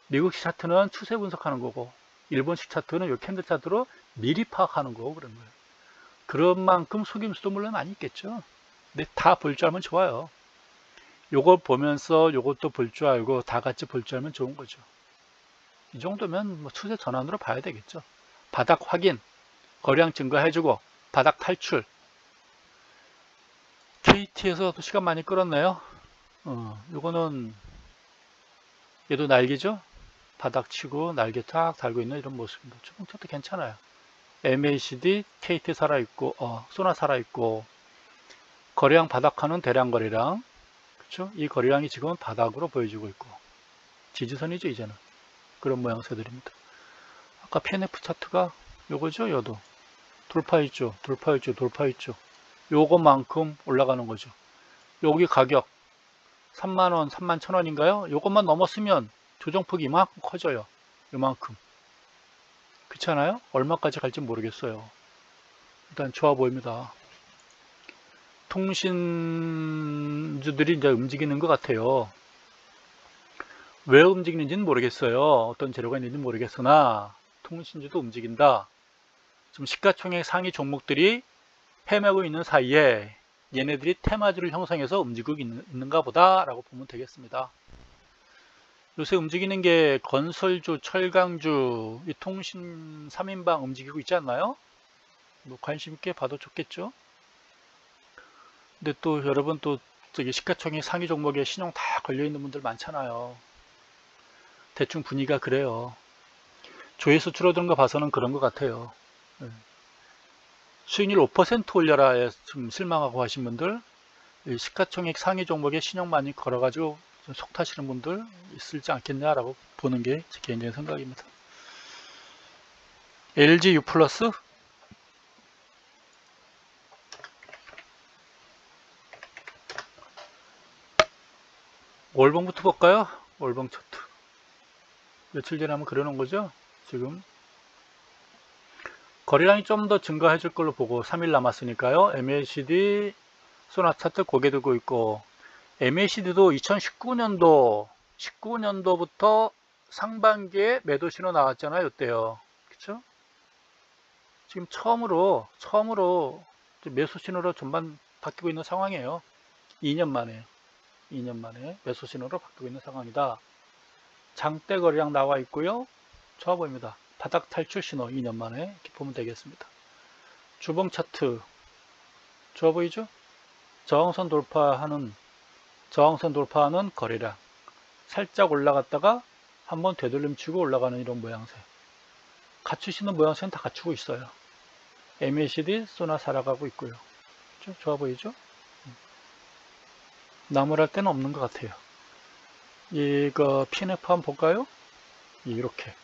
미국식 차트는 추세 분석하는 거고, 일본식 차트는 요 캔들 차트로 미리 파악하는 거고, 그런 거예요. 그런 만큼 속임수도 물론 많이 있겠죠. 근데 다 볼 줄 알면 좋아요. 요걸 보면서 요것도 볼 줄 알고 다 같이 볼 줄 알면 좋은 거죠. 이 정도면 뭐 추세 전환으로 봐야 되겠죠. 바닥 확인, 거래량 증가해주고 바닥 탈출. KT에서도 시간 많이 끌었네요. 요거는 얘도 날개죠. 바닥 치고 날개 탁 달고 있는 이런 모습입니다. 주봉차도 괜찮아요. MACD, KT 살아있고, 소나 살아있고, 거래량 바닥하는 대량 거래량, 그렇죠? 이 거래량이 지금은 바닥으로 보여지고 있고, 지지선이죠, 이제는. 그런 모양새들입니다. 아까 PNF 차트가 요거죠, 요도. 돌파 있죠. 요것만큼 올라가는 거죠. 여기 가격 31,000원, 31,000원인가요? 요것만 넘었으면 조정폭이 이만큼 커져요. 요만큼. 그렇잖아요? 얼마까지 갈지 모르겠어요. 일단 좋아 보입니다. 통신주들이 이제 움직이는 것 같아요. 왜 움직이는지는 모르겠어요. 어떤 재료가 있는지 모르겠으나 통신주도 움직인다. 지금 시가총액 상위 종목들이 헤매고 있는 사이에 얘네들이 테마주를 형성해서 움직이고 있는가 보다 라고 보면 되겠습니다. 요새 움직이는 게 건설주, 철강주, 이 통신 3인방 움직이고 있지 않나요? 뭐 관심 있게 봐도 좋겠죠. 근데 또 여러분 또 저기 시가총액 상위 종목에 신용 다 걸려 있는 분들 많잖아요. 대충 분위기가 그래요. 조회수 줄어드는 거 봐서는 그런 것 같아요. 수익률 5% 올려라에 좀 실망하고 하신 분들, 시가총액 상위 종목에 신용 많이 걸어가지고 속 타시는 분들 있을지 않겠냐라고 보는 게 제 개인적인 생각입니다. LG U+, 월봉부터 볼까요? 월봉 차트. 며칠 전에 한번 그려놓은 거죠? 지금 거래량이 좀 더 증가해 줄 걸로 보고 3일 남았으니까요. MACD 소나 차트 고개 들고 있고, MACD도 2019년도부터 상반기에 매도 신호 나왔잖아요. 이때요. 그쵸? 지금 처음으로 매수 신호로 전반 바뀌고 있는 상황이에요. 2년 만에 매수 신호로 바뀌고 있는 상황이다. 장대 거래량 나와 있고요. 좋아 보입니다. 바닥 탈출 신호 2년 만에 이렇게 보면 되겠습니다. 주봉 차트 좋아 보이죠? 저항선 돌파하는 거래량 살짝 올라갔다가 한번 되돌림치고 올라가는 이런 모양새. 갖추시는 모양새는 다 갖추고 있어요. MACD 소나 살아가고 있고요. 좋아 보이죠? 나무랄 때는 없는 것 같아요. 이거 PNF 한번 볼까요? 이렇게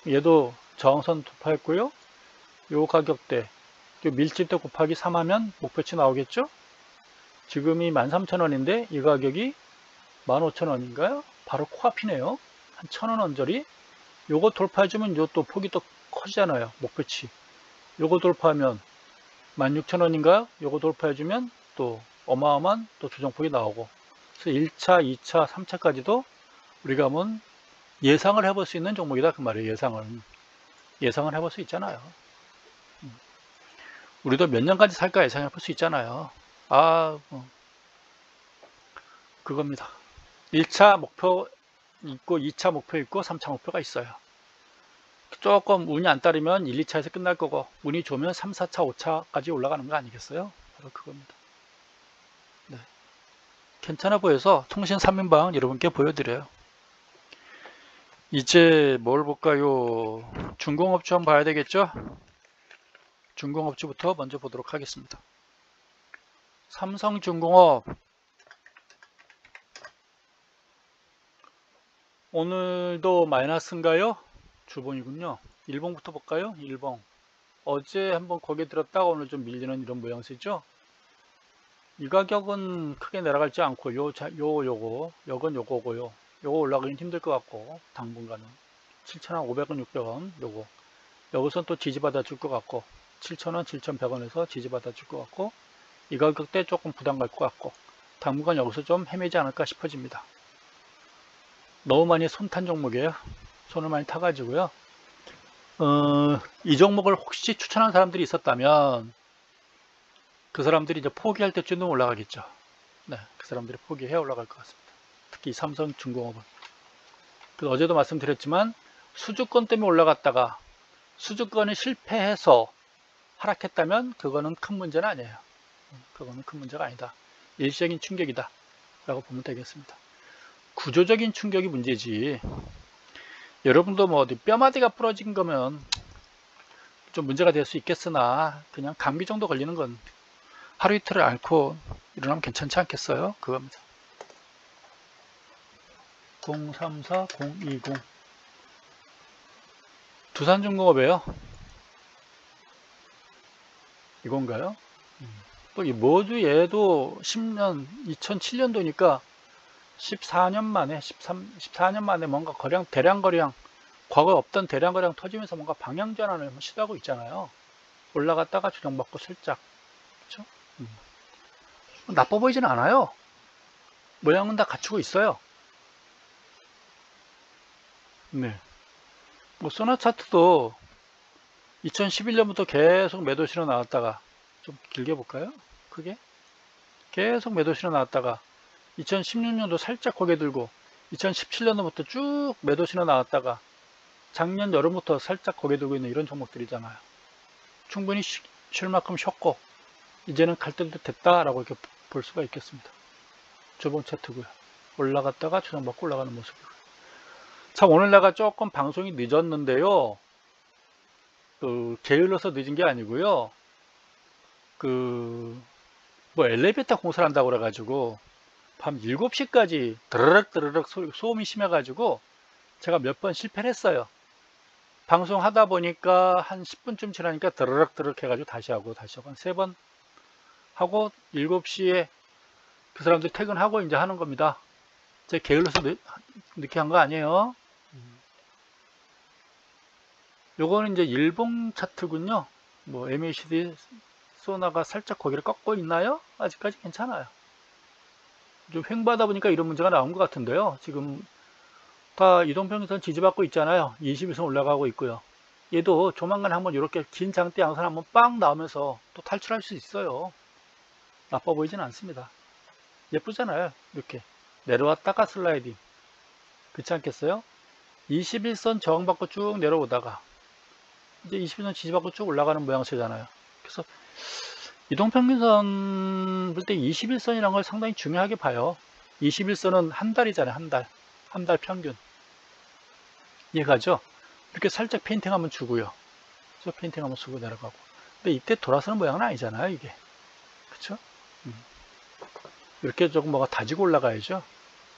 얘도 저항선 돌파했고요. 요 가격대 요 밀집도 곱하기 3 하면 목표치 나오겠죠? 지금이 13,000원인데 이 가격이 15,000원인가요? 바로 코앞이네요. 한 1,000원 언저리. 요거 돌파해주면 요 또 폭이 또 커지잖아요. 목표치. 요거 돌파하면 16,000원인가요? 요거 돌파해주면 또 어마어마한 또 조정폭이 나오고, 그래서 1차, 2차, 3차까지도 우리가 한번 예상을 해볼 수 있는 종목이다 그 말이에요. 예상을 해볼 수 있잖아요. 우리도 몇 년까지 살까 예상해 볼 수 있잖아요. 그겁니다. 1차 목표 있고 2차 목표 있고 3차 목표가 있어요. 조금 운이 안 따르면 1, 2차에서 끝날 거고, 운이 좋으면 3, 4차, 5차까지 올라가는 거 아니겠어요? 바로 그겁니다. 네. 괜찮아 보여서 통신 3인방 여러분께 보여드려요. 이제 뭘 볼까요? 중공업주 한번 봐야 되겠죠? 중공업주부터 먼저 보도록 하겠습니다. 삼성중공업 오늘도 마이너스인가요? 주봉이군요. 일봉부터 볼까요? 일봉. 어제 한번 고개 들었다가 오늘 좀 밀리는 이런 모양새죠. 이 가격은 크게 내려갈지 않고 요건 요거고요. 요거 올라가긴 힘들 것 같고 당분간은 7,500원 600원 요거 여기선 또 지지받아 줄 것 같고 7,000원 7,100원에서 지지받아 줄 것 같고 이 가격대 조금 부담 갈 것 같고 당분간 여기서 좀 헤매지 않을까 싶어집니다. 너무 많이 손탄 종목이에요. 손을 많이 타가지고요. 이 종목을 혹시 추천한 사람들이 있었다면 그 사람들이 이제 포기할 때쯤은 올라가겠죠. 네, 그 사람들이 포기해 올라갈 것 같습니다. 특히 삼성중공업은. 어제도 말씀드렸지만 수주권 때문에 올라갔다가 수주권이 실패해서 하락했다면 그거는 큰 문제는 아니에요. 그거는 큰 문제가 아니다. 일시적인 충격이다 라고 보면 되겠습니다. 구조적인 충격이 문제지. 여러분도 뭐 어디 뼈마디가 부러진 거면 좀 문제가 될 수 있겠으나 그냥 감기 정도 걸리는 건 하루 이틀을 앓고 일어나면 괜찮지 않겠어요? 그겁니다. 034 020 두산중공업이에요. 이건가요? 또 이 모두 얘도 10년 2007년도니까 14년 만에 14년 만에 뭔가 대량 거래량 과거에 없던 대량 거래량 터지면서 뭔가 방향 전환을 시도하고 있잖아요. 올라갔다가 조정받고 살짝 그렇죠? 나빠 보이진 않아요. 모양은 다 갖추고 있어요. 네. 뭐 소나 차트도 2011년부터 계속 매도 실어 나왔다가 좀 길게 볼까요? 크게 계속 매도 실어 나왔다가 2016년도 살짝 고개 들고 2017년도부터 쭉 매도 실어 나왔다가 작년 여름부터 살짝 고개 들고 있는 이런 종목들이잖아요. 충분히 쉴 만큼 쉬었고 이제는 갈 때도 됐다라고 이렇게 볼 수가 있겠습니다. 주봉 차트고요. 올라갔다가 조정받고 올라가는 모습이고요. 참 오늘 내가 조금 방송이 늦었는데요. 게을러서 늦은 게 아니고요. 뭐 엘리베이터 공사를 한다고 그래가지고 밤 7시까지 드르륵 소음이 심해가지고 제가 몇 번 실패를 했어요. 방송 하다 보니까 한 10분쯤 지나니까 드르륵 해가지고 다시 하고 한 3번 하고 7시에 그 사람들 퇴근하고 이제 하는 겁니다. 제가 게을러서 늦게 한 거 아니에요. 요거는 이제 일봉 차트군요. 뭐 MACD 소나가 살짝 거기를 꺾고 있나요? 아직까지 괜찮아요. 좀 횡보하다 보니까 이런 문제가 나온 것 같은데요. 지금 다 이동평균선 지지받고 있잖아요. 21선 올라가고 있고요. 얘도 조만간 한번 이렇게 긴 장대 양선 한번 빵 나오면서 또 탈출할 수 있어요. 나빠 보이진 않습니다. 예쁘잖아요. 이렇게 내려왔다가 슬라이딩. 그렇지 않겠어요? 21선 저항받고 쭉 내려오다가 이제 21선 지지받고 쭉 올라가는 모양새잖아요. 그래서 이동평균선 볼 때 21선이라는 걸 상당히 중요하게 봐요. 21선은 한 달이잖아요. 한 달 평균. 이해가죠? 이렇게 살짝 페인팅 한번 주고요. 페인팅 한번 주고 내려가고. 근데 이때 돌아서는 모양은 아니잖아요. 이게. 그쵸? 이렇게 조금 뭐가 다지고 올라가야죠.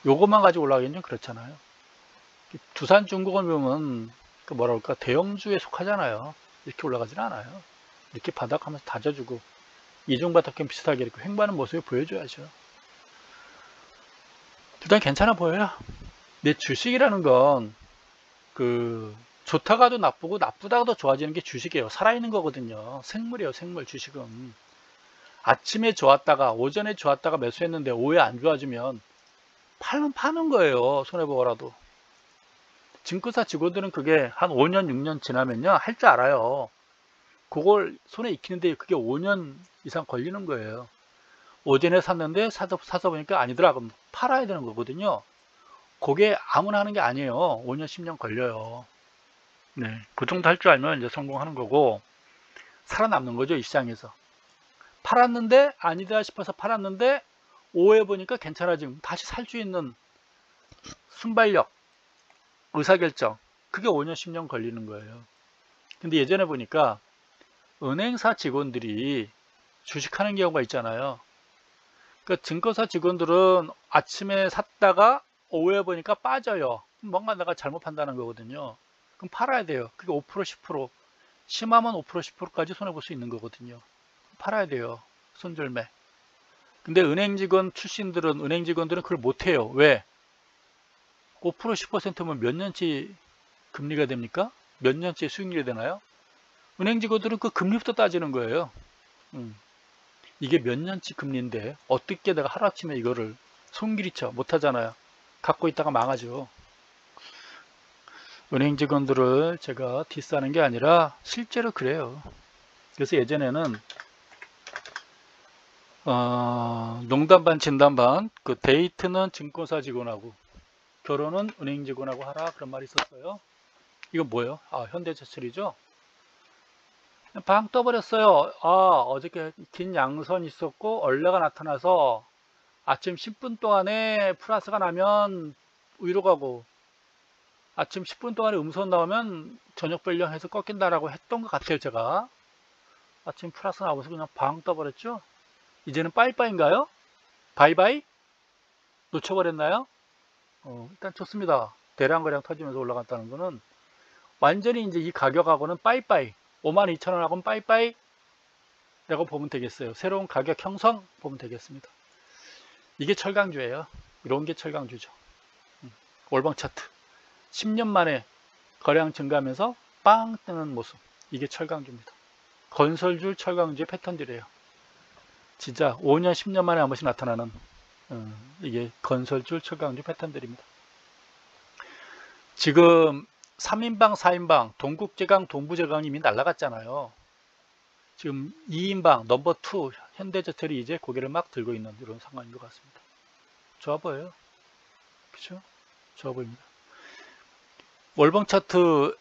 요것만 가지고 올라가기는 좀 그렇잖아요. 두산중공업 보면 뭐라 그럴까 대형주에 속하잖아요. 이렇게 올라가지는 않아요. 이렇게 바닥하면서 다져주고 이중바닥과 비슷하게 이렇게 횡보하는 모습을 보여줘야죠. 일단 괜찮아 보여요. 내 주식이라는 건 좋다가도 나쁘고 나쁘다가도 좋아지는 게 주식이에요. 살아있는 거거든요. 생물이에요. 생물 주식은. 아침에 좋았다가 오전에 좋았다가 매수했는데 오후에 안 좋아지면 팔면 파는 거예요. 손해보고라도. 증권사 직원들은 그게 한 5년 6년 지나면요 할 줄 알아요. 그걸 손에 익히는데 그게 5년 이상 걸리는 거예요. 오전에 샀는데 사서 보니까 아니더라. 그럼 팔아야 되는 거거든요. 그게 아무나 하는 게 아니에요. 5년 10년 걸려요. 네, 그 정도 할 줄 알면 이제 성공하는 거고 살아남는 거죠. 이 시장에서. 팔았는데 아니더라 싶어서 팔았는데 오후에 보니까 괜찮아지면 다시 살 수 있는 순발력, 의사결정, 그게 5년 10년 걸리는 거예요. 근데 예전에 보니까 은행사 직원들이 주식하는 경우가 있잖아요. 그러니까 증권사 직원들은 아침에 샀다가 오후에 보니까 빠져요. 뭔가 내가 잘못 판단한 거거든요. 그럼 팔아야 돼요. 그게 5%, 10%, 심하면 5%, 10%까지 손해볼 수 있는 거거든요. 팔아야 돼요. 손절매. 근데 은행 직원들은 그걸 못해요. 왜? 5%, 10%면 몇 년치 금리가 됩니까? 몇 년치 수익률이 되나요? 은행 직원들은 그 금리부터 따지는 거예요. 이게 몇 년치 금리인데 어떻게 내가 하루아침에 이거를 손길이쳐 못하잖아요. 갖고 있다가 망하죠. 은행 직원들을 제가 디스하는 게 아니라 실제로 그래요. 그래서 예전에는 농담 반 진담 반, 그 데이트는 증권사 직원하고 결혼은 은행 직원하고 하라, 그런 말이 있었어요. 이거 뭐예요? 현대제철이죠. 방 떠버렸어요. 어저께 긴 양선이 있었고 얼레가 나타나서 아침 10분 동안에 플러스가 나면 위로 가고 아침 10분 동안에 음선 나오면 저녁 변경해서 꺾인다라고 했던 것 같아요. 제가 아침 플러스 나오면서 그냥 방 떠버렸죠. 이제는 빠이빠이인가요? 바이바이? 놓쳐버렸나요? 일단 좋습니다. 대량거량 터지면서 올라갔다는 거는 완전히 이제 이 가격하고는 빠이빠이, 52,000원하고는 빠이빠이 라고 보면 되겠어요. 새로운 가격 형성 보면 되겠습니다. 이게 철강주예요. 이런 게 철강주죠. 월봉 차트 10년 만에 거래량 증가하면서 빵 뜨는 모습, 이게 철강주입니다. 건설주 철강주의 패턴들이에요. 진짜 5년 10년 만에 한 번씩 나타나는 이게 건설주 철강주 패턴들입니다. 지금 3인방 4인방 동국제강 동부제강이 이미 날아갔잖아요. 지금 2인방 넘버 2 현대제철이 이제 고개를 막 들고 있는 이런 상황인 것 같습니다. 좋아 보여요. 그렇죠? 좋아 보입니다. 월봉 차트,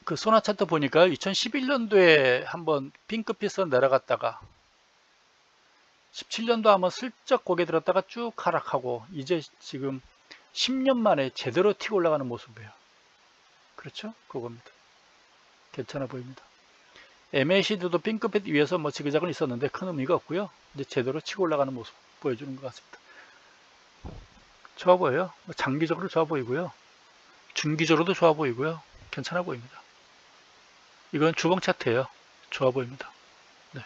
그 소나 차트 보니까 2011년도에 한번 핑크빛선 내려갔다가 17년도 한번 슬쩍 고개 들었다가 쭉 하락하고 이제 지금 10년 만에 제대로 튀고 올라가는 모습이에요. 그렇죠? 그겁니다. 괜찮아 보입니다. MACD도 핑크빛 위에서 뭐 지그작은 있었는데 큰 의미가 없고요. 이제 제대로 치고 올라가는 모습 보여주는 것 같습니다. 좋아 보여요. 장기적으로 좋아 보이고요. 중기적으로도 좋아 보이고요. 괜찮아 보입니다. 이건 주봉 차트예요. 좋아 보입니다. 네.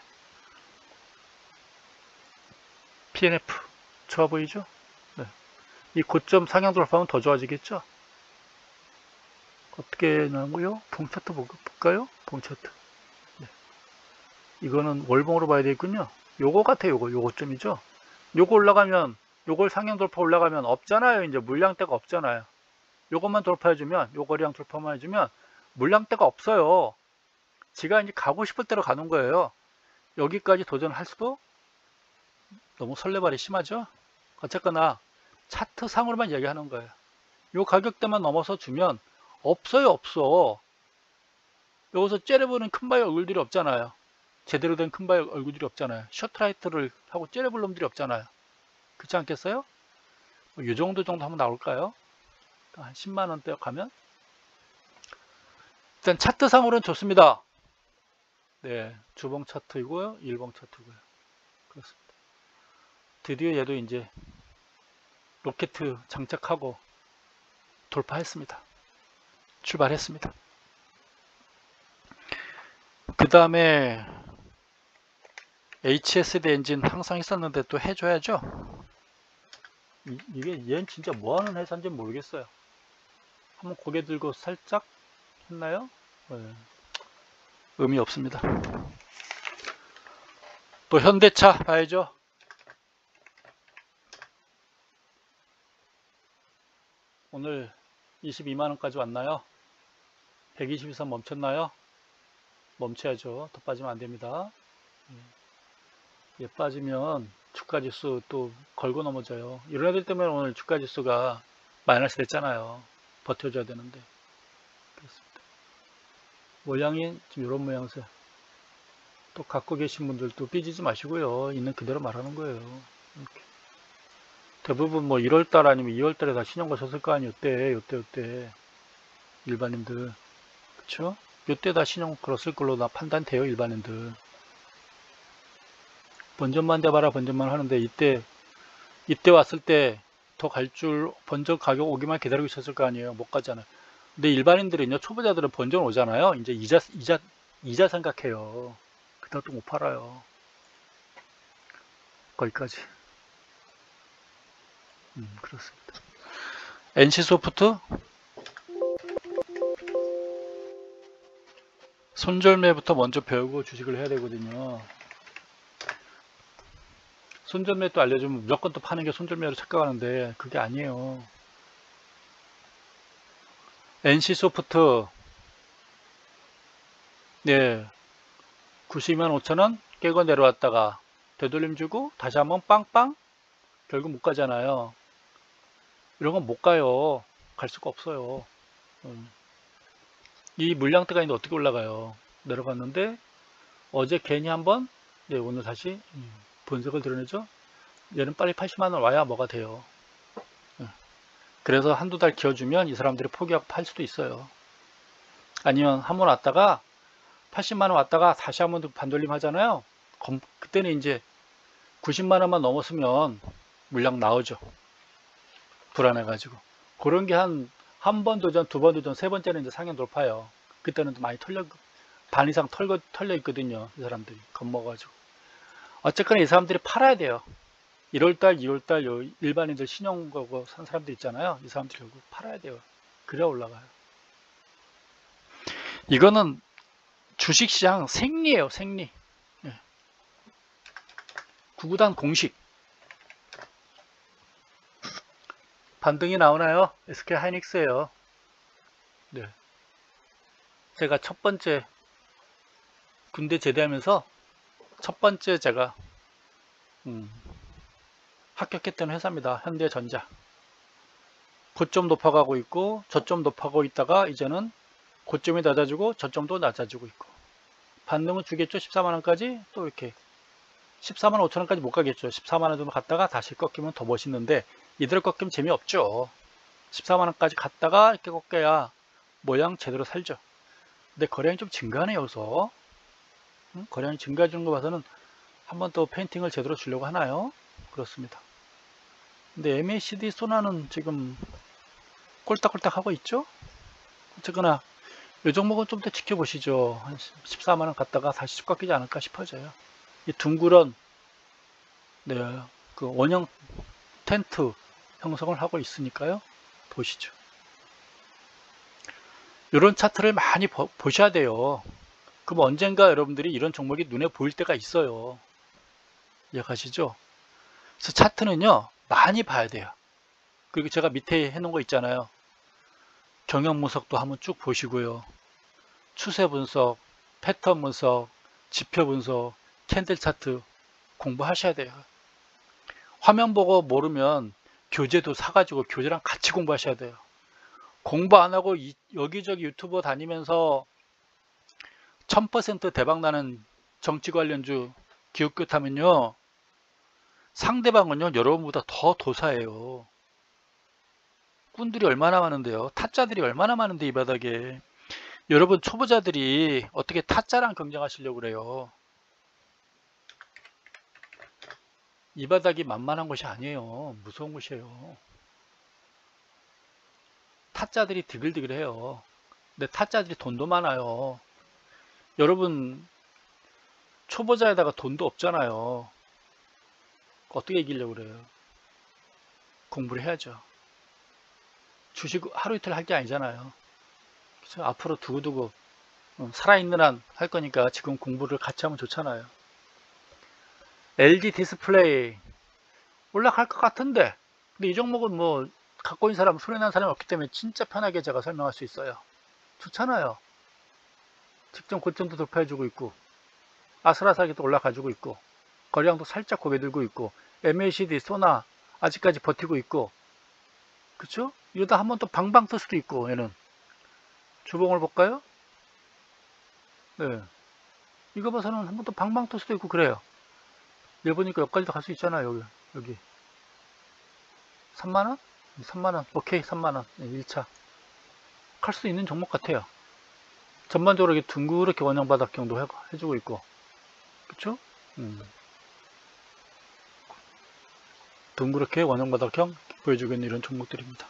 PNF 좋아 보이죠? 네. 이 고점 상향 돌파하면 더 좋아지겠죠? 어떻게 나오고요? 봉 차트 볼까요? 봉 차트. 네. 이거는 월봉으로 봐야 되겠군요. 요거 같아요. 요거점이죠. 요거 올라가면, 요걸 상향 돌파 올라가면 없잖아요. 이제 물량대가 없잖아요. 요것만 돌파해주면, 요 거래량 돌파만 해주면 물량대가 없어요. 지가 이제 가고 싶을 대로 가는 거예요. 여기까지 도전할 수도 너무 설레발이 심하죠? 어쨌거나 차트 상으로만 얘기하는 거예요. 요 가격대만 넘어서 주면 없어요. 없어. 여기서 째려보는 큰바이 얼굴들이 없잖아요. 제대로 된 큰바이 얼굴들이 없잖아요. 셔트라이트를 하고 째려볼 놈들이 없잖아요. 그렇지 않겠어요? 이 정도 한번 나올까요? 한 10만원대 가면? 일단 차트상으로는 좋습니다. 네, 주봉 차트이고요. 일봉 차트고요. 그렇습니다. 드디어 얘도 이제 로켓 장착하고 돌파했습니다. 출발했습니다. 그 다음에 HSD 엔진 항상 있었는데 또 해줘야죠. 이게 얘는 진짜 뭐하는 회사인지 모르겠어요. 한번 고개 들고 살짝 했나요? 네. 의미 없습니다. 또 현대차 봐야죠. 오늘 22만원까지 왔나요? 120에서 멈췄나요? 멈춰야죠. 더 빠지면 안됩니다. 빠지면 주가지수 또 걸고 넘어져요. 이런 애들 때문에 오늘 주가지수가 마이너스 됐잖아요. 버텨줘야 되는데. 그렇습니다. 모양이 지금 이런 모양새. 또 갖고 계신 분들도 삐지지 마시고요. 있는 그대로 말하는 거예요. 이렇게. 대부분 뭐 1월달 아니면 2월달에 다 신용 거셨을 거 아니에요. 요때 일반인들. 그쵸? 요때다 신용 걸었을 걸로 나 판단돼요. 일반인들 번전만 돼봐라 번전만 하는데, 이때 왔을 때 더 갈 줄 번전 가격 오기만 기다리고 있었을 거 아니에요. 못 가잖아요. 근데 일반인들은요, 초보자들은 번전 오잖아요. 이제 이자 생각해요. 그때 또 못 팔아요. 거기까지. 그렇습니다. NC소프트 손절매부터 먼저 배우고 주식을 해야 되거든요. 손절매 또 알려주면 무조건 또 파는 게 손절매로 착각하는데 그게 아니에요. NC소프트, 네, 92만 5천원 깨고 내려왔다가 되돌림 주고 다시 한번 빵빵, 결국 못 가잖아요. 이런 건 못 가요. 갈 수가 없어요. 이 물량대가 있는데 어떻게 올라가요? 내려갔는데 어제 괜히 한번, 네, 오늘 다시 본색을 드러내죠. 얘는 빨리 80만원 와야 뭐가 돼요. 그래서 한두 달 기어주면 이 사람들이 포기하고 팔 수도 있어요. 아니면 한번 왔다가 80만원 왔다가 다시 한번 반돌림 하잖아요. 그때는 이제 90만원만 넘었으면 물량 나오죠. 불안해가지고. 그런 게 한 번 도전, 두 번 도전, 세 번째는 이제 상향 돌파요. 그때는 많이 반 이상 털려 있거든요. 이 사람들이 겁먹어가지고. 어쨌거나 이 사람들이 팔아야 돼요. 1월달, 2월달 일반인들 신용 거고 산 사람들 있잖아요. 이 사람들이 결국 팔아야 돼요. 그래야 올라가요. 이거는 주식시장 생리예요. 생리. 네. 구구단 공식. 반등이 나오나요? SK 하이닉스예요. 네. 제가 첫 번째 군대 제대하면서 첫 번째 제가 합격했던 회사입니다. 현대전자. 고점 높아가고 있고 저점 높아가고 있다가 이제는 고점이 낮아지고 저점도 낮아지고 있고, 반등은 주겠죠. 14만원까지 또 이렇게 14만 5천원까지 못 가겠죠. 14만원 정도 갔다가 다시 꺾이면 더 멋있는데 이대로 꺾이면 재미없죠. 14만원까지 갔다가 이렇게 꺾여야 모양 제대로 살죠. 근데 거래량이 좀 증가하네요. 여기서 거래량이 증가해 주는 거 봐서는 한 번 더 페인팅을 제대로 주려고 하나요? 그렇습니다. 근데 MACD 소나는 지금 꼴딱꼴딱 하고 있죠. 어쨌거나 이 종목은 좀 더 지켜보시죠. 한 14만원 갔다가 다시 꺾이지 않을까 싶어져요. 이 둥그런, 네, 그 원형 텐트 형성을 하고 있으니까요. 보시죠. 이런 차트를 많이 보셔야 돼요. 그럼 언젠가 여러분들이 이런 종목이 눈에 보일 때가 있어요. 이해가시죠? 그래서 차트는요, 많이 봐야 돼요. 그리고 제가 밑에 해놓은 거 있잖아요. 경영 분석도 한번 쭉 보시고요. 추세 분석, 패턴 분석, 지표 분석, 캔들 차트 공부하셔야 돼요. 화면 보고 모르면 교재도 사가지고 교재랑 같이 공부하셔야 돼요. 공부 안 하고 여기저기 유튜버 다니면서 1000% 대박나는 정치 관련주 기웃기웃하면요, 상대방은요 여러분보다 더 도사예요. 꾼들이 얼마나 많은데요. 타짜들이 얼마나 많은데 이 바닥에. 여러분 초보자들이 어떻게 타짜랑 경쟁하시려고 그래요. 이 바닥이 만만한 곳이 아니에요. 무서운 곳이에요. 타짜들이 드글드글해요. 근데 타짜들이 돈도 많아요. 여러분 초보자에다가 돈도 없잖아요. 어떻게 이기려고 그래요? 공부를 해야죠. 주식 하루 이틀 할 게 아니잖아요. 그래서 앞으로 두고두고 살아있는 한 할 거니까 지금 공부를 같이 하면 좋잖아요. LG 디스플레이 올라갈 것 같은데, 근데 이 종목은 뭐 갖고 있는 사람, 손해난 사람이 없기 때문에 진짜 편하게 제가 설명할 수 있어요. 좋잖아요. 직전 고점도 돌파해주고 있고 아슬아슬하게 또 올라가지고 있고 거래량도 살짝 고개 들고 있고 MACD, 소나 아직까지 버티고 있고, 그쵸? 이러다 한번 또 방방 뜰 수도 있고. 얘는 주봉을 볼까요? 네, 이거 봐서는 한번 또 방방 뜰 수도 있고 그래요. 얘 보니까 여기까지도 갈 수 있잖아요. 여기 3만원? 3만원, 오케이. 3만원 1차 갈 수 있는 종목 같아요. 전반적으로 이렇게 둥그렇게 원형 바닥형도 해주고 있고, 그쵸? 둥그렇게 원형 바닥형 보여주고 있는 이런 종목들입니다.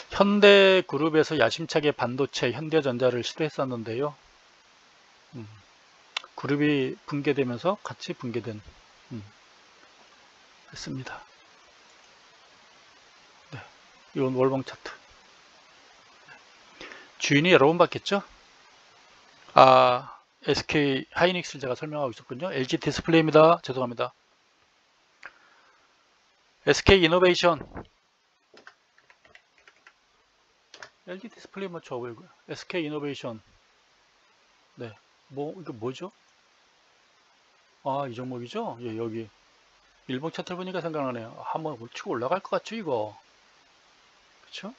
현대그룹에서 야심차게 반도체 현대전자를 시도했었는데요. 그룹이 붕괴되면서 같이 붕괴된 했습니다. 네, 이건 월봉 차트. 주인이 여러 번 바뀌었죠. SK 하이닉스를 제가 설명하고 있었군요. LG 디스플레이입니다. 죄송합니다. SK 이노베이션. LG 디스플레이 뭐 저거고요. SK 이노베이션. 네, 이거 뭐죠? 이 종목이죠? 예, 여기 일봉 차트를 보니까 생각나네요. 한번 치고 올라갈 것 같죠, 이거? 그쵸?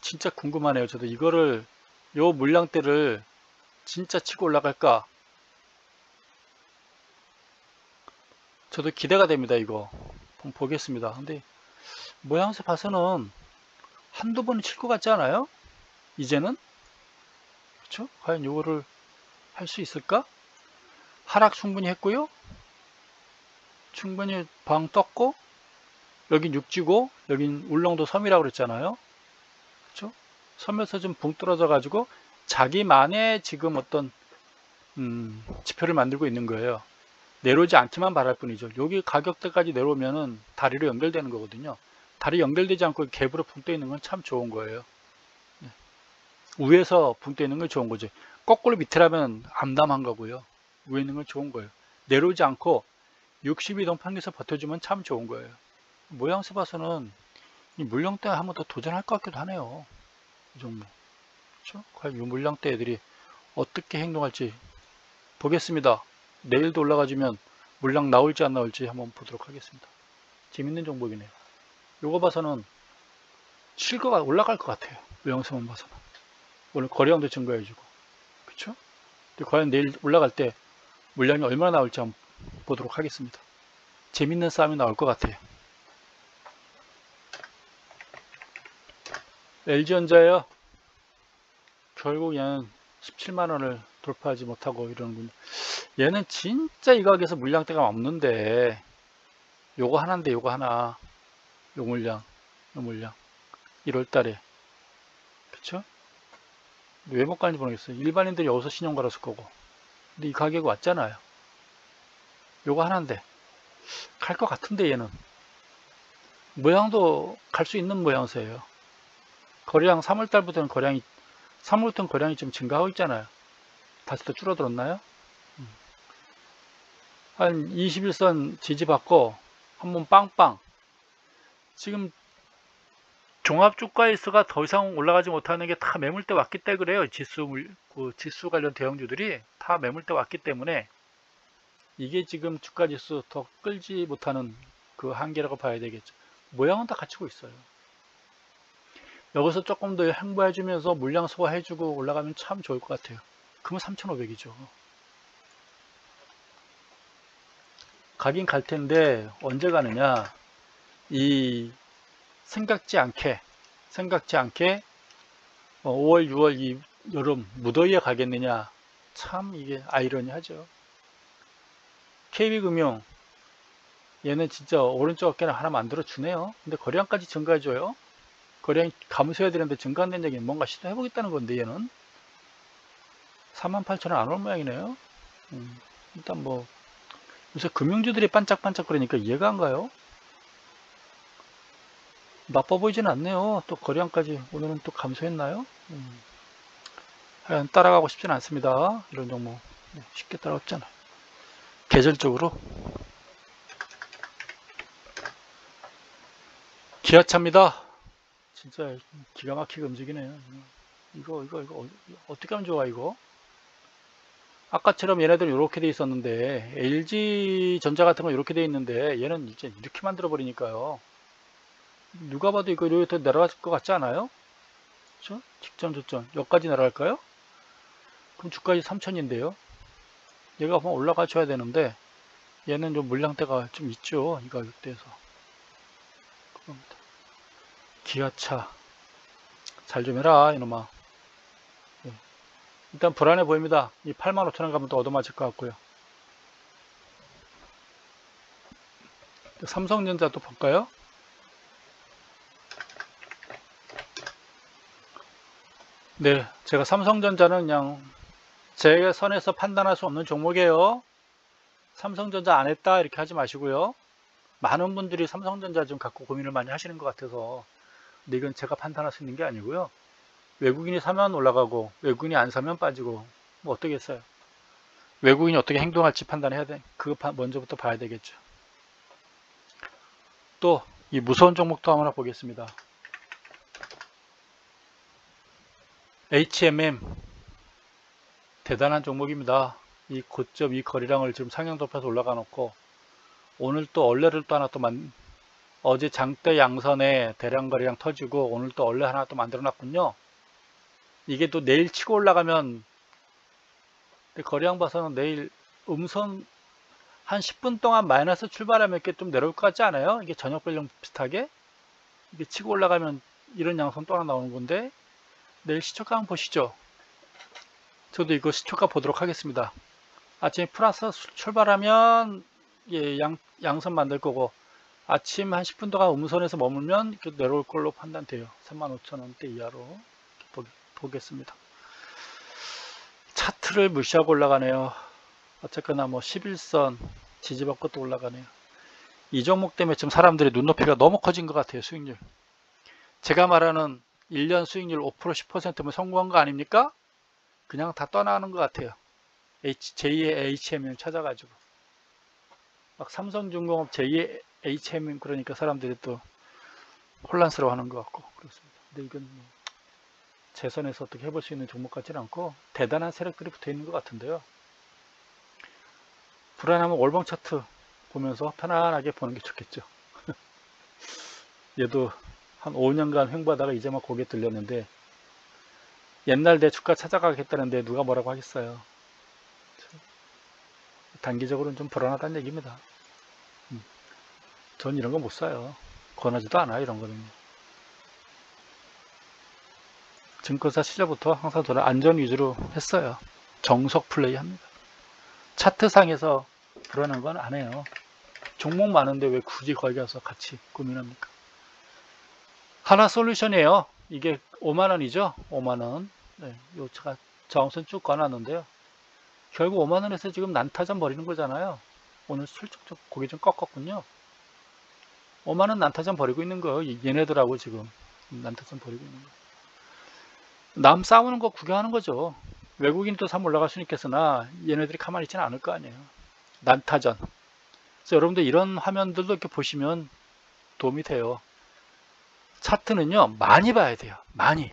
진짜 궁금하네요. 저도 이거를, 요 물량대를 진짜 치고 올라갈까? 저도 기대가 됩니다, 이거. 한번 보겠습니다. 근데 모양새 봐서는 한두 번은 칠 것 같지 않아요? 이제는? 그쵸? 과연 요거를 할 수 있을까? 하락 충분히 했고요. 충분히 방 떴고, 여긴 육지고, 여긴 울릉도 섬이라고 그랬잖아요. 그쵸? 섬에서 좀 붕 떨어져 가지고 자기만의 지금 어떤 지표를 만들고 있는 거예요. 내려오지 않기만 바랄 뿐이죠. 여기 가격대까지 내려오면은 다리로 연결되는 거거든요. 다리 연결되지 않고 갭으로 붕 떠 있는 건 참 좋은 거예요. 네. 위에서 붕 떠 있는 건 좋은 거지. 거꾸로 밑이라면 암담한 거고요. 위에 있는 건 좋은 거예요. 내려오지 않고 62동 평균에서 버텨주면 참 좋은 거예요. 모양새 봐서는 이 물량대 한번 더 도전할 것 같기도 하네요. 이 종목. 그렇죠? 과연 이 물량대 애들이 어떻게 행동할지 보겠습니다. 내일도 올라가주면 물량 나올지 안 나올지 한번 보도록 하겠습니다. 재밌는 종목이네요. 요거 봐서는 실거가 올라갈 것 같아요. 모양새만 봐서는. 오늘 거래량도 증가해주고. 그쵸? 근데 과연 내일 올라갈 때 물량이 얼마나 나올지 한번 보도록 하겠습니다. 재밌는 싸움이 나올 것 같아요. LG전자요. 결국 얘는 17만원을 돌파하지 못하고 이러는군요. 얘는 진짜 이 가격에서 물량대가 없는데 요거 하나인데 요거 하나, 요 물량 1월달에, 그쵸? 왜 못 가는지 모르겠어요. 일반인들이 여기서 신용 걸었을 거고, 근데 이 가격이 왔잖아요. 요거 하나인데 갈 것 같은데 얘는 모양도 갈 수 있는 모양새예요. 거래량 3월달부터는 거래량이 좀 증가하고 있잖아요. 다시 또 줄어들었나요? 한 21선 지지받고 한번 빵빵. 지금 종합주가지수가 더 이상 올라가지 못하는 게 다 매물대 왔기 때문에 그래요. 지수 관련 대형주들이 다 매물대 왔기 때문에 이게 지금 주가지수 더 끌지 못하는 그 한계라고 봐야 되겠죠. 모양은 다 갖추고 있어요. 여기서 조금 더 행보해주면서 물량 소화해주고 올라가면 참 좋을 것 같아요. 그러면 3,500이죠. 가긴 갈 텐데 언제 가느냐. 이 생각지 않게 5월 6월 이 여름 무더위에 가겠느냐. 참 이게 아이러니하죠. KB금융 얘는 진짜 오른쪽 어깨를 하나 만들어 주네요. 근데 거래량까지 증가해줘요. 거래량이 감소해야 되는데 증가 안 된 얘기는 뭔가 시도해보겠다는 건데 얘는 48,000원 안 올 모양이네요. 일단 뭐 요새 금융주들이 반짝반짝 그러니까 이해가 안 가요. 나빠 보이지는 않네요. 또 거래량까지 오늘은 또 감소했나요? 하여간 따라가고 싶지는 않습니다. 이런 종목 쉽게 따라갔잖아요. 계절적으로 기아차입니다. 진짜 기가 막히게 움직이네요. 이거 어떻게 하면 좋아 이거? 아까처럼 얘네들은 이렇게 돼 있었는데 LG전자 같은 건 이렇게 돼 있는데 얘는 이제 이렇게 만들어 버리니까요. 누가 봐도 이거 이렇게 내려갈 것 같지 않아요? 그렇죠? 직전 저점 여기까지 내려갈까요? 그럼 주가지 3,000인데요. 얘가 한번 올라가 줘야 되는데 얘는 좀 물량대가 좀 있죠. 이 가격대에서. 그겁니다. 기아차 잘 좀 해라 이놈아. 일단 불안해 보입니다. 이 85,000원 가면 또 얻어맞을 것 같고요. 삼성전자 또 볼까요? 네, 제가 삼성전자는 그냥 제 선에서 판단할 수 없는 종목이에요. 삼성전자 안 했다 이렇게 하지 마시고요. 많은 분들이 삼성전자 좀 갖고 고민을 많이 하시는 것 같아서, 근데 이건 제가 판단할 수 있는 게 아니고요. 외국인이 사면 올라가고 외국인이 안 사면 빠지고 뭐 어떻겠어요. 외국인이 어떻게 행동할지 판단해야 돼. 그거 먼저부터 봐야 되겠죠. 또 이 무서운 종목도 하나 보겠습니다. HMM 대단한 종목입니다. 이 고점 이 거래량을 지금 상향 돌파해서 올라가 놓고 오늘 또 얼레를 또 하나 또 어제 장대 양선에 대량 거래량 터지고 오늘 또 얼레 하나 또 만들어 놨군요. 이게 또 내일 치고 올라가면, 거래량 봐서는 내일 음선 한 10분 동안 마이너스 출발하면 이렇게 좀 내려올 것 같지 않아요? 이게 저녁 별령 비슷하게 이게 치고 올라가면 이런 양선 또 하나 나오는 건데, 내일 시초가 한번 보시죠. 저도 이거 시초가 보도록 하겠습니다. 아침에 플러스 출발하면 예, 양선 만들 거고, 아침 한 10분 동안 음선에서 머물면 내려올 걸로 판단돼요. 35,000원대 이하로 보겠습니다. 차트를 무시하고 올라가네요. 어쨌거나 뭐 11선 지지받고 또 올라가네요. 이 종목 때문에 지금 사람들이 눈높이가 너무 커진 것 같아요. 수익률. 제가 말하는 1년 수익률 5% 10%면 성공한 거 아닙니까? 그냥 다 떠나는 것 같아요. 제2의 HM을 찾아가지고 막 삼성중공업 제2의 HM, 그러니까 사람들이 또 혼란스러워하는 것 같고 그렇습니다. 근데 이건 뭐 제 선에서 어떻게 해볼 수 있는 종목 같지는 않고 대단한 세력들이 붙어 있는 것 같은데요. 불안하면 월봉 차트 보면서 편안하게 보는 게 좋겠죠. 얘도 한 5년간 횡보하다가 이제 막 고개 들렸는데, 옛날 내 주가 찾아가겠다는데 누가 뭐라고 하겠어요. 단기적으로는 좀 불안하다는 얘기입니다. 전 이런 거 못 사요. 권하지도 않아요, 이런 거는. 증권사 시절부터 항상 저는 안전 위주로 했어요. 정석 플레이 합니다. 차트상에서 불안한 건 안 해요. 종목 많은데 왜 굳이 거기 가서 같이 고민합니까? 하나솔루션이에요. 이게 5만원이죠. 5만원. 네, 요 제가 저항선 쭉 꺼놨는데요. 결국 5만원에서 지금 난타전 벌이는 거잖아요. 오늘 슬쩍 고개 좀 꺾었군요. 5만원 난타전 벌이고 있는 거예요. 얘네들하고 지금 난타전 벌이고 있는 거예요. 남 싸우는 거 구경하는 거죠. 외국인이 또 사면 올라갈 수는 있겠으나 얘네들이 가만히 있지는 않을 거 아니에요. 난타전. 그래서 여러분들 이런 화면들도 이렇게 보시면 도움이 돼요. 차트는요, 많이 봐야 돼요. 많이.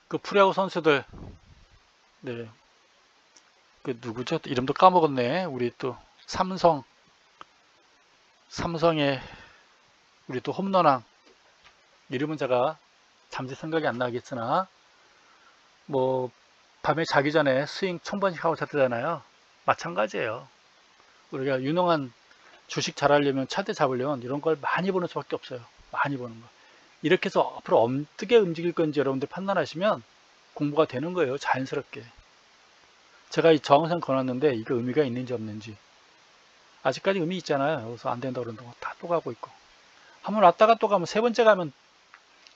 그 프로야구 선수들, 네, 그 누구죠? 이름도 까먹었네. 우리 또 삼성의 우리 또 홈런왕, 이름은 제가 잠시 생각이 안 나겠으나, 뭐 밤에 자기 전에 스윙 1000번씩 하고 잤잖아요. 마찬가지예요. 우리가 유능한 주식 잘하려면, 차트 잡으려면 이런 걸 많이 보는 수밖에 없어요. 많이 보는 거. 이렇게 해서 앞으로 어떻게 움직일 건지 여러분들 판단하시면 공부가 되는 거예요. 자연스럽게. 제가 이 저항선 걸었는데 이거 의미가 있는지 없는지, 아직까지 의미 있잖아요. 여기서 안 된다 그러는 동안 다 또 가고 있고, 한번 왔다가 또 가면 세 번째 가면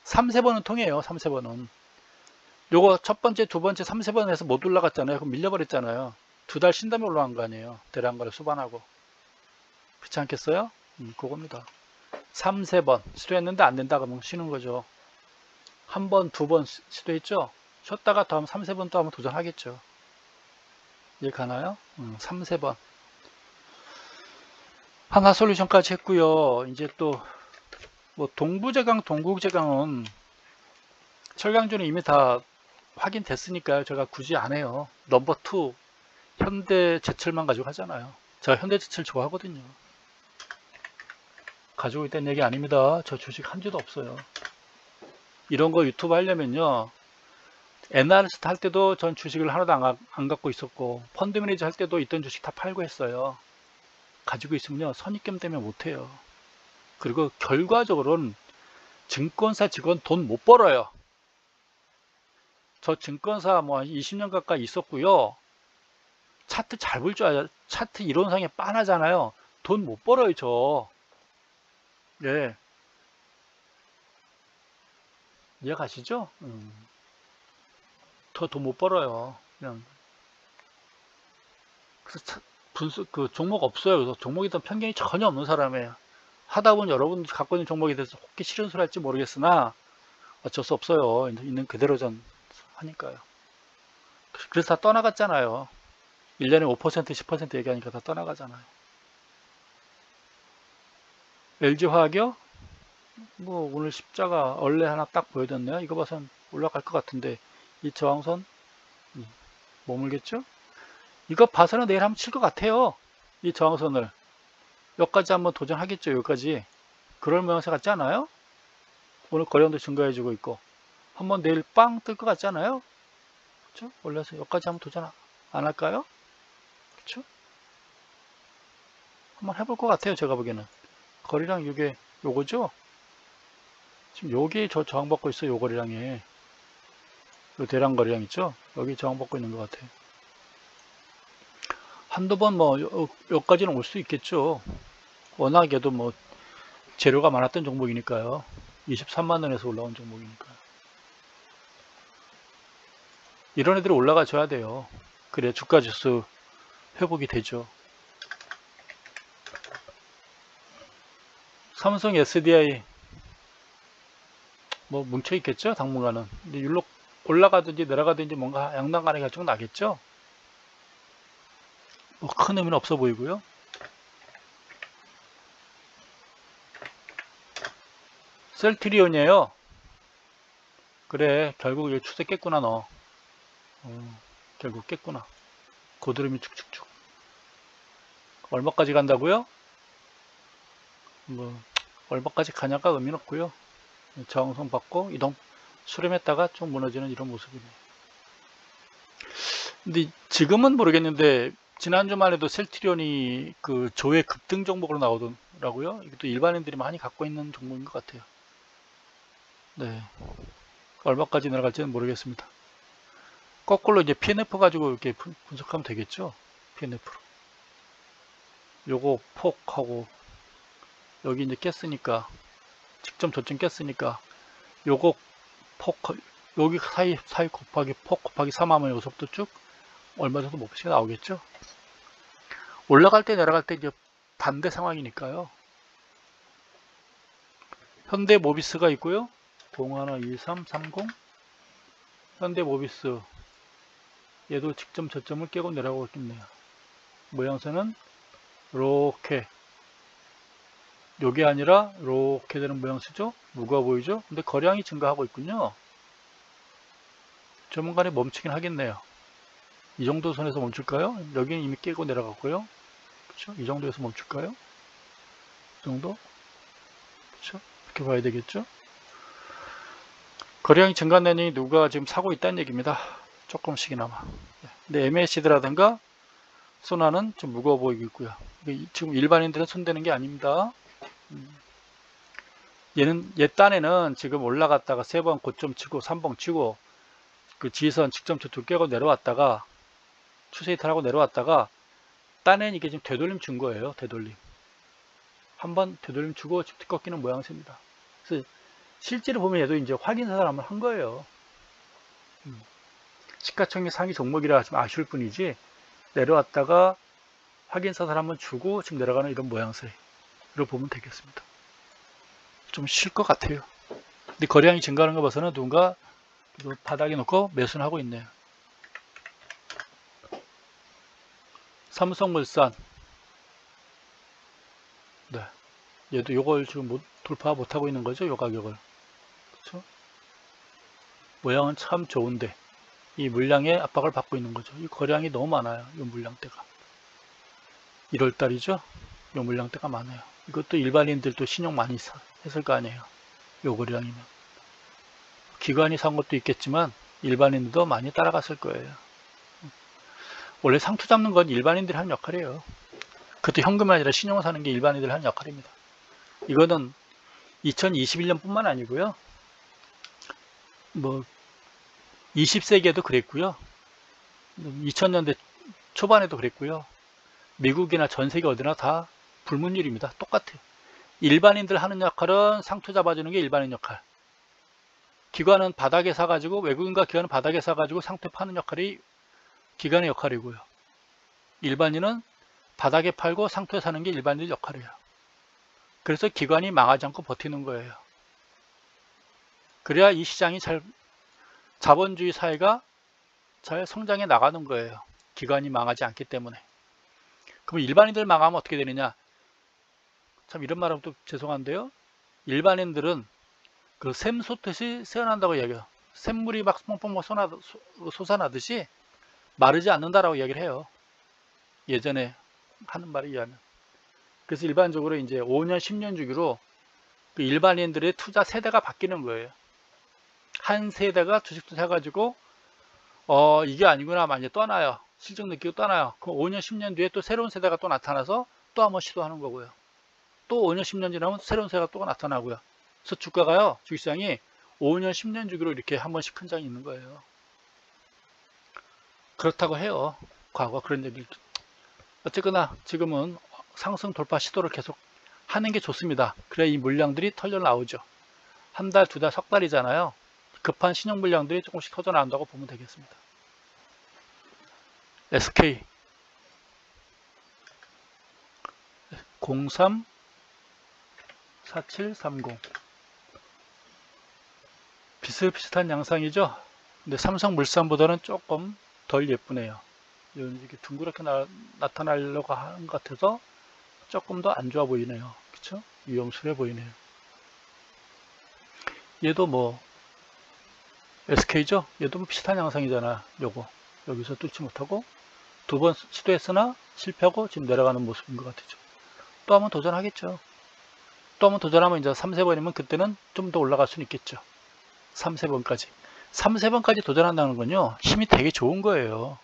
3, 4번은 통해요. 3, 4번은. 요거 첫 번째, 두 번째, 3, 4번 해서 못 올라갔잖아요. 그럼 밀려버렸잖아요. 2달 쉰 다음에 올라간 거 아니에요. 대량거래 수반하고. 그렇지 않겠어요? 그겁니다. 3, 4번 시도했는데 안 된다 그러면 쉬는 거죠. 한 번, 두 번 시도했죠? 쉬었다가 다음 3, 4번 또 한번 도전하겠죠. 이해 가나요? 3, 4번. 하나솔루션까지 했고요. 이제 또 뭐 동부제강, 동국제강은 철강주는 이미 다 확인됐으니까요. 제가 굳이 안 해요. 넘버 2 현대제철만 가지고 하잖아요. 제가 현대제철 좋아하거든요. 가지고 있다는 얘기 아닙니다. 저 주식 한 주도 없어요. 이런 거 유튜브 하려면요, 애널리스트 할 때도 전 주식을 하나도 안 갖고 있었고, 펀드 매니저 할 때도 있던 주식 다 팔고 했어요. 가지고 있으면요, 선입견 때문에 못해요. 그리고 결과적으로는 증권사 직원 돈 못 벌어요. 저 증권사 뭐 20년 가까이 있었고요. 차트 잘 볼 줄 알아요. 차트 이론상에 빤하잖아요. 돈 못 벌어요, 저. 예. 이해가시죠? 더 돈 못 벌어요. 그냥. 그래서 그 종목 없어요. 그래서 종목에 대한 편견이 전혀 없는 사람이에요. 하다 보면 여러분이 갖고 있는 종목에 대해서 혹시 싫은 소리 할지 모르겠으나 어쩔 수 없어요. 있는 그대로 전 하니까요. 그래서 다 떠나갔잖아요. 1년에 5% 10% 얘기하니까 다 떠나가잖아요. LG화학이요? 뭐 오늘 십자가 얼레 하나 딱 보여줬네요. 이거 봐선 올라갈 것 같은데 이 저항선 머물겠죠? 이거 봐서는 내일 한번 칠 것 같아요. 이 저항선을 여기까지 한번 도전하겠죠. 여기까지 그럴 모양새 같지 않아요? 오늘 거래량도 증가해주고 있고 한번 내일 빵 뜰 것 같지 않아요? 그렇죠? 올려서 여기까지 한번 도전 안 할까요? 그렇죠? 한번 해볼 것 같아요. 제가 보기에는 거래량 이게 요거죠? 지금 여기 저 저항받고 있어요. 요 거래량이 요 대량 거래량 있죠? 여기 저항받고 있는 것 같아요. 한두 번 뭐 여기까지는 올 수 있겠죠. 워낙에도 뭐 재료가 많았던 종목이니까요. 23만 원에서 올라온 종목이니까요. 이런 애들이 올라가 줘야 돼요. 그래 주가 지수 회복이 되죠. 삼성 SDI 뭐 뭉쳐 있겠죠. 당분간은. 근데 율로 올라가든지 내려가든지 뭔가 양당 간의 결정 나겠죠. 뭐 큰 의미는 없어 보이고요. 셀트리온이에요. 그래 결국 이 추세 깼구나 너. 결국 깼구나. 고드름이 축축축. 얼마까지 간다고요? 뭐 얼마까지 가냐가 의미는 없고요. 저항선 받고 이동 수렴했다가 좀 무너지는 이런 모습이네요. 근데 지금은 모르겠는데 지난주만 해도 셀트리온이 그 조회 급등 종목으로 나오더라고요. 이것도 일반인들이 많이 갖고 있는 종목인 것 같아요. 네, 얼마까지 내려갈지는 모르겠습니다. 거꾸로 이제 PNF 가지고 이렇게 분석하면 되겠죠. PNF로. 요거 폭하고 여기 이제 깼으니까 직점 저점 깼으니까 요거 폭 여기 사이 곱하기 폭 곱하기 3하면 여기서부터 쭉 얼마 정도 목표치가 나오겠죠. 올라갈 때 내려갈 때 이제 반대 상황이니까요. 현대모비스가 있고요. 012330 현대모비스 얘도 직점 저점을 깨고 내려가고 있겠네요. 모양새는 이렇게 요게 아니라 이렇게 되는 모양새죠. 무거워 보이죠. 근데 거래량이 증가하고 있군요. 조만간에 멈추긴 하겠네요. 이 정도 선에서 멈출까요? 여기는 이미 깨고 내려갔고요. 그렇죠? 이 정도에서 멈출까요? 이 정도? 그렇죠? 이렇게 봐야 되겠죠? 거래량이 증가되니 누가 지금 사고 있다는 얘기입니다. 조금씩이나마. 근데 MACD라든가 소나는 좀 무거워 보이고 있고요. 지금 일반인들은 손대는 게 아닙니다. 얘 딴에는 지금 올라갔다가 3번 고점 치고 3번 치고 그 지선 직점 저쪽 깨고 내려왔다가 추세 이탈하고 내려왔다가 딴엔 이게 지금 되돌림 준 거예요. 되돌림. 한번 되돌림 주고 지금 꺾이는 모양새입니다. 그래서 실제로 보면 얘도 이제 확인 사살 한번 한 거예요. 시가총액 상위 종목이라 좀 아쉬울 뿐이지 내려왔다가 확인 사살 한번 주고 지금 내려가는 이런 모양새로 보면 되겠습니다. 좀 쉴 것 같아요. 근데 거래량이 증가하는 거 봐서는 누군가 바닥에 놓고 매수는 하고 있네요. 삼성물산 네, 얘도 이걸 지금 돌파 못하고 있는 거죠. 이 가격을. 그렇죠? 모양은 참 좋은데 이 물량의 압박을 받고 있는 거죠. 이 거래량이 너무 많아요. 이 물량대가 1월달이죠. 이 물량대가 많아요. 이것도 일반인들도 신용 많이 했을 거 아니에요. 이 거래량이면 기관이 산 것도 있겠지만 일반인들도 많이 따라갔을 거예요. 원래 상투 잡는 건 일반인들이 하는 역할이에요. 그것도 현금이 아니라 신용을 사는 게 일반인들이 하는 역할입니다. 이거는 2021년 뿐만 아니고요. 뭐 20세기에도 그랬고요. 2000년대 초반에도 그랬고요. 미국이나 전 세계 어디나 다 불문율입니다. 똑같아요. 일반인들 하는 역할은 상투 잡아주는 게 일반인 역할. 기관은 바닥에 사가지고, 외국인과 기관은 바닥에 사가지고 상투 파는 역할이 기관의 역할이고요. 일반인은 바닥에 팔고 상투에 사는 게 일반인 역할이에요. 그래서 기관이 망하지 않고 버티는 거예요. 그래야 이 시장이 자본주의 사회가 잘 성장해 나가는 거예요. 기관이 망하지 않기 때문에. 그럼 일반인들 망하면 어떻게 되느냐? 참 이런 말하면 또 죄송한데요. 일반인들은 그 샘 솟듯이 새어난다고 이야기해요. 샘물이 막 뻥뻥 솟아나듯이 마르지 않는다라고 이야기를 해요. 예전에 하는 말에 의하면. 그래서 일반적으로 이제 5년, 10년 주기로 그 일반인들의 투자 세대가 바뀌는 거예요. 한 세대가 주식도 사가지고 이게 아니구나 만약에 떠나요. 실적 느끼고 떠나요. 그럼 5년, 10년 뒤에 또 새로운 세대가 또 나타나서 또 한번 시도하는 거고요. 또 5년, 10년 지나면 새로운 세대가 또 나타나고요. 그래서 주가가요, 주식시장이 5년, 10년 주기로 이렇게 한 번씩 큰 장이 있는 거예요. 그렇다고 해요. 과거 그런 얘기를. 어쨌거나 지금은 상승 돌파 시도를 계속 하는 게 좋습니다. 그래야 이 물량들이 털려 나오죠. 한 달, 두 달, 석 달이잖아요. 급한 신용 물량들이 조금씩 터져 나온다고 보면 되겠습니다. SK 034730 비슷비슷한 양상이죠. 근데 삼성물산보다는 조금 덜 예쁘네요. 이렇게 둥그렇게 나타나려고 하는 것 같아서 조금 더 안 좋아 보이네요. 그쵸? 위험스러워 보이네요. 얘도 뭐 SK죠? 얘도 뭐 비슷한 양상이잖아. 요거 여기서 뚫지 못하고 두 번 시도했으나 실패하고 지금 내려가는 모습인 것 같죠. 또 한번 도전하겠죠. 또 한번 도전하면 이제 3, 4번이면 그때는 좀 더 올라갈 수는 있겠죠. 3, 4번까지. 3, 4번까지 도전한다는 건요, 힘이 되게 좋은 거예요.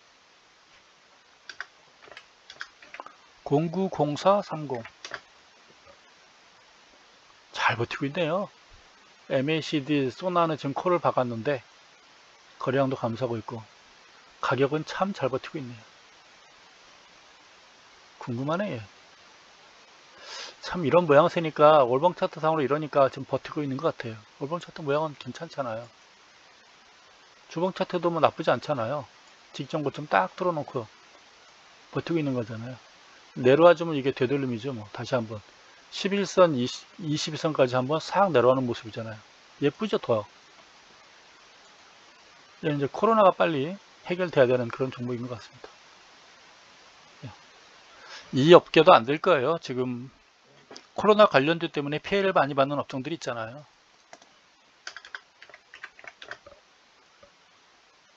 090430 잘 버티고 있네요. MACD 소나는 지금 콜을 박았는데 거래량도 감소하고 있고 가격은 참 잘 버티고 있네요. 궁금하네. 참 이런 모양새니까 월봉 차트 상으로 이러니까 지금 버티고 있는 것 같아요. 월봉 차트 모양은 괜찮잖아요. 주봉 차트도 뭐 나쁘지 않잖아요. 직전 고점 딱 뚫어놓고 버티고 있는 거잖아요. 내려와주면 이게 되돌림이죠. 뭐 다시 한번 11선, 22선까지 한번 싹 내려가는 모습이잖아요. 예쁘죠, 더. 이제 코로나가 빨리 해결돼야 되는 그런 종목인 것 같습니다. 이 업계도 안 될 거예요. 지금 코로나 관련주 때문에 피해를 많이 받는 업종들이 있잖아요.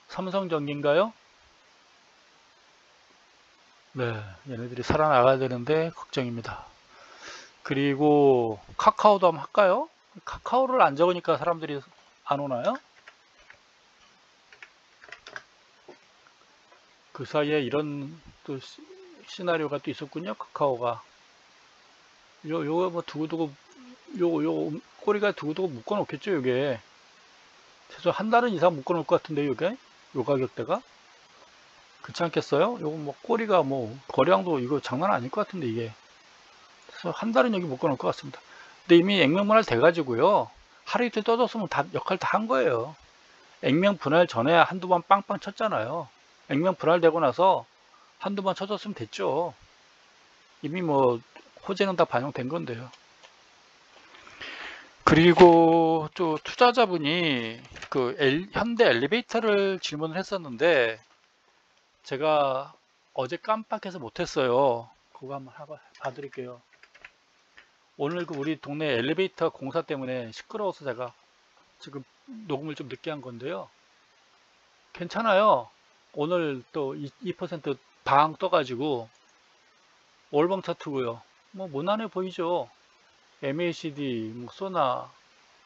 삼성전기인가요? 네, 얘네들이 살아나가야 되는데 걱정입니다. 그리고 카카오도 한번 할까요? 카카오를 안 적으니까 사람들이 안 오나요? 그 사이에 이런 또 시나리오가 또 있었군요. 카카오가 요거 뭐 두고두고 요 꼬리가 두고두고 묶어 놓겠죠. 요게 최소 한 달은 이상 묶어 놓을 것 같은데 요게 요 가격대가 그렇지 않겠어요? 요거 뭐 꼬리가 뭐 거래량도 이거 장난 아닐 것 같은데 이게 그래서 한 달은 여기 묶어 놓을 것 같습니다. 근데 이미 액면 분할 돼 가지고요, 하루 이틀 떠졌으면 다 역할 다 한 거예요. 액면 분할 전에 한두 번 빵빵 쳤잖아요. 액면 분할되고 나서 한두 번 쳐줬으면 됐죠. 이미 뭐 호재는 다 반영된 건데요. 그리고 또 투자자분이 그 현대 엘리베이터를 질문을 했었는데 제가 어제 깜빡해서 못했어요. 그거 한번 봐드릴게요. 오늘 그 우리 동네 엘리베이터 공사 때문에 시끄러워서 제가 지금 녹음을 좀 늦게 한 건데요. 괜찮아요. 오늘 또 2% 방 떠가지고 월봉 차트고요. 뭐 무난해 보이죠. MACD, 뭐 소나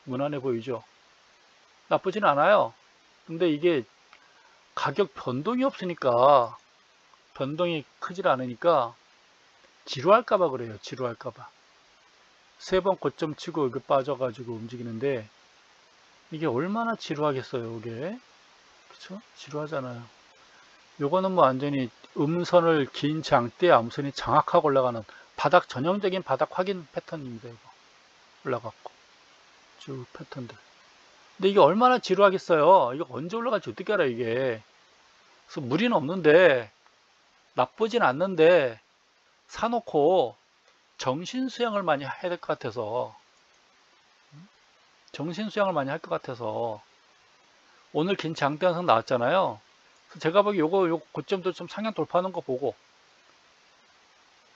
무난해 보이죠. 나쁘진 않아요. 근데 이게 가격 변동이 없으니까, 변동이 크질 않으니까 지루할까봐 그래요. 지루할까봐. 세 번 고점 치고 여기 빠져가지고 움직이는데 이게 얼마나 지루하겠어요. 이게 그쵸? 지루하잖아요. 요거는 뭐 완전히 음선을 긴 장대 암선이 장악하고 올라가는 바닥 전형적인 바닥 확인 패턴입니다. 이거 올라갔고 쭉 패턴들. 근데 이게 얼마나 지루하겠어요. 이거 언제 올라갈지 어떻게 알아 이게. 그래서 무리는 없는데 나쁘진 않는데 사놓고 정신 수양을 많이 해야 될 것 같아서 오늘 긴 장대 현상 나왔잖아요. 그래서 제가 보기 요 고점도 좀 상향 돌파하는 거 보고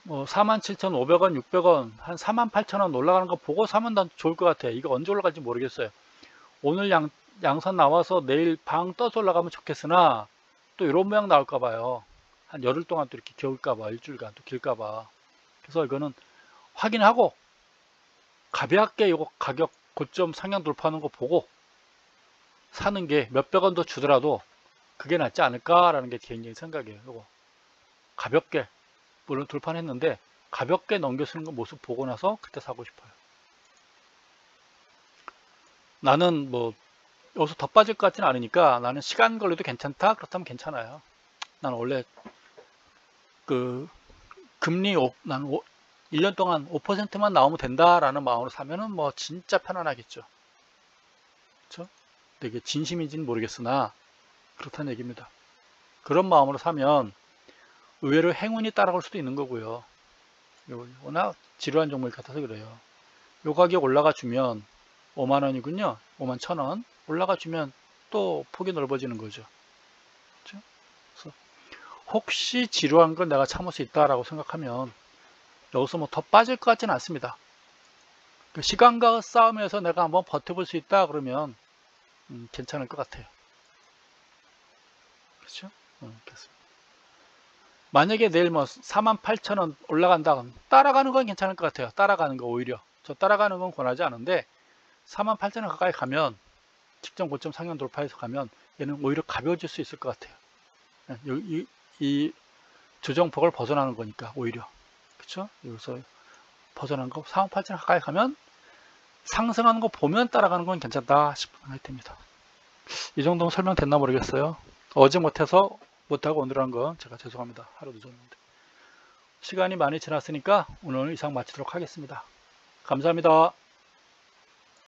뭐 47,500원, 600원, 한 48,000원 올라가는 거 보고 사면 난 좋을 것 같아요. 이거 언제 올라갈지 모르겠어요. 오늘 양선 나와서 내일 방 떠서 올라가면 좋겠으나 또 이런 모양 나올까 봐요. 한 열흘 동안 또 이렇게 겨울까 봐, 일주일간 또 길까 봐. 그래서 이거는 확인하고 가볍게 이거 가격 고점 상향 돌파하는 거 보고 사는 게 몇백 원 더 주더라도 그게 낫지 않을까라는 게 개인적인 생각이에요. 이거 가볍게 물론 돌파는 했는데 가볍게 넘겨쓰는 거 모습 보고 나서 그때 사고 싶어요. 나는 뭐 여기서 더 빠질 것 같지는 않으니까 나는 시간 걸려도 괜찮다? 그렇다면 괜찮아요. 나는 원래 그 금리 난 1년 동안 5%만 나오면 된다라는 마음으로 사면은 뭐 진짜 편안하겠죠. 그렇죠? 근데 이게 진심인지는 모르겠으나 그렇다는 얘기입니다. 그런 마음으로 사면 의외로 행운이 따라올 수도 있는 거고요. 워낙 지루한 종목이 같아서 그래요. 요 가격 올라가 주면 5만원이군요. 51,000원 올라가 주면 또 폭이 넓어지는 거죠. 그렇죠? 그래서 혹시 지루한 건 내가 참을 수 있다라고 생각하면 여기서 뭐 더 빠질 것 같지는 않습니다. 그 시간과 싸움에서 내가 한번 버텨볼 수 있다 그러면 괜찮을 것 같아요. 그렇죠? 그렇습니다. 만약에 내일 뭐 48,000원 올라간다 그러면 따라가는 건 괜찮을 것 같아요. 따라가는 거 오히려 저 따라가는 건 권하지 않은데 48,000원 가까이 가면 직전 고점 상향 돌파해서 가면 얘는 오히려 가벼워질 수 있을 것 같아요. 이 조정폭을 벗어나는 거니까 오히려 그쵸? 여기서 벗어난 거 48,000원 가까이 가면 상승하는 거 보면 따라가는 건 괜찮다 싶은 아이템입니다. 이 정도면 설명됐나 모르겠어요. 어제 못하고 오늘 한 건 제가 죄송합니다. 하루 늦었는데 시간이 많이 지났으니까 오늘 이상 마치도록 하겠습니다. 감사합니다.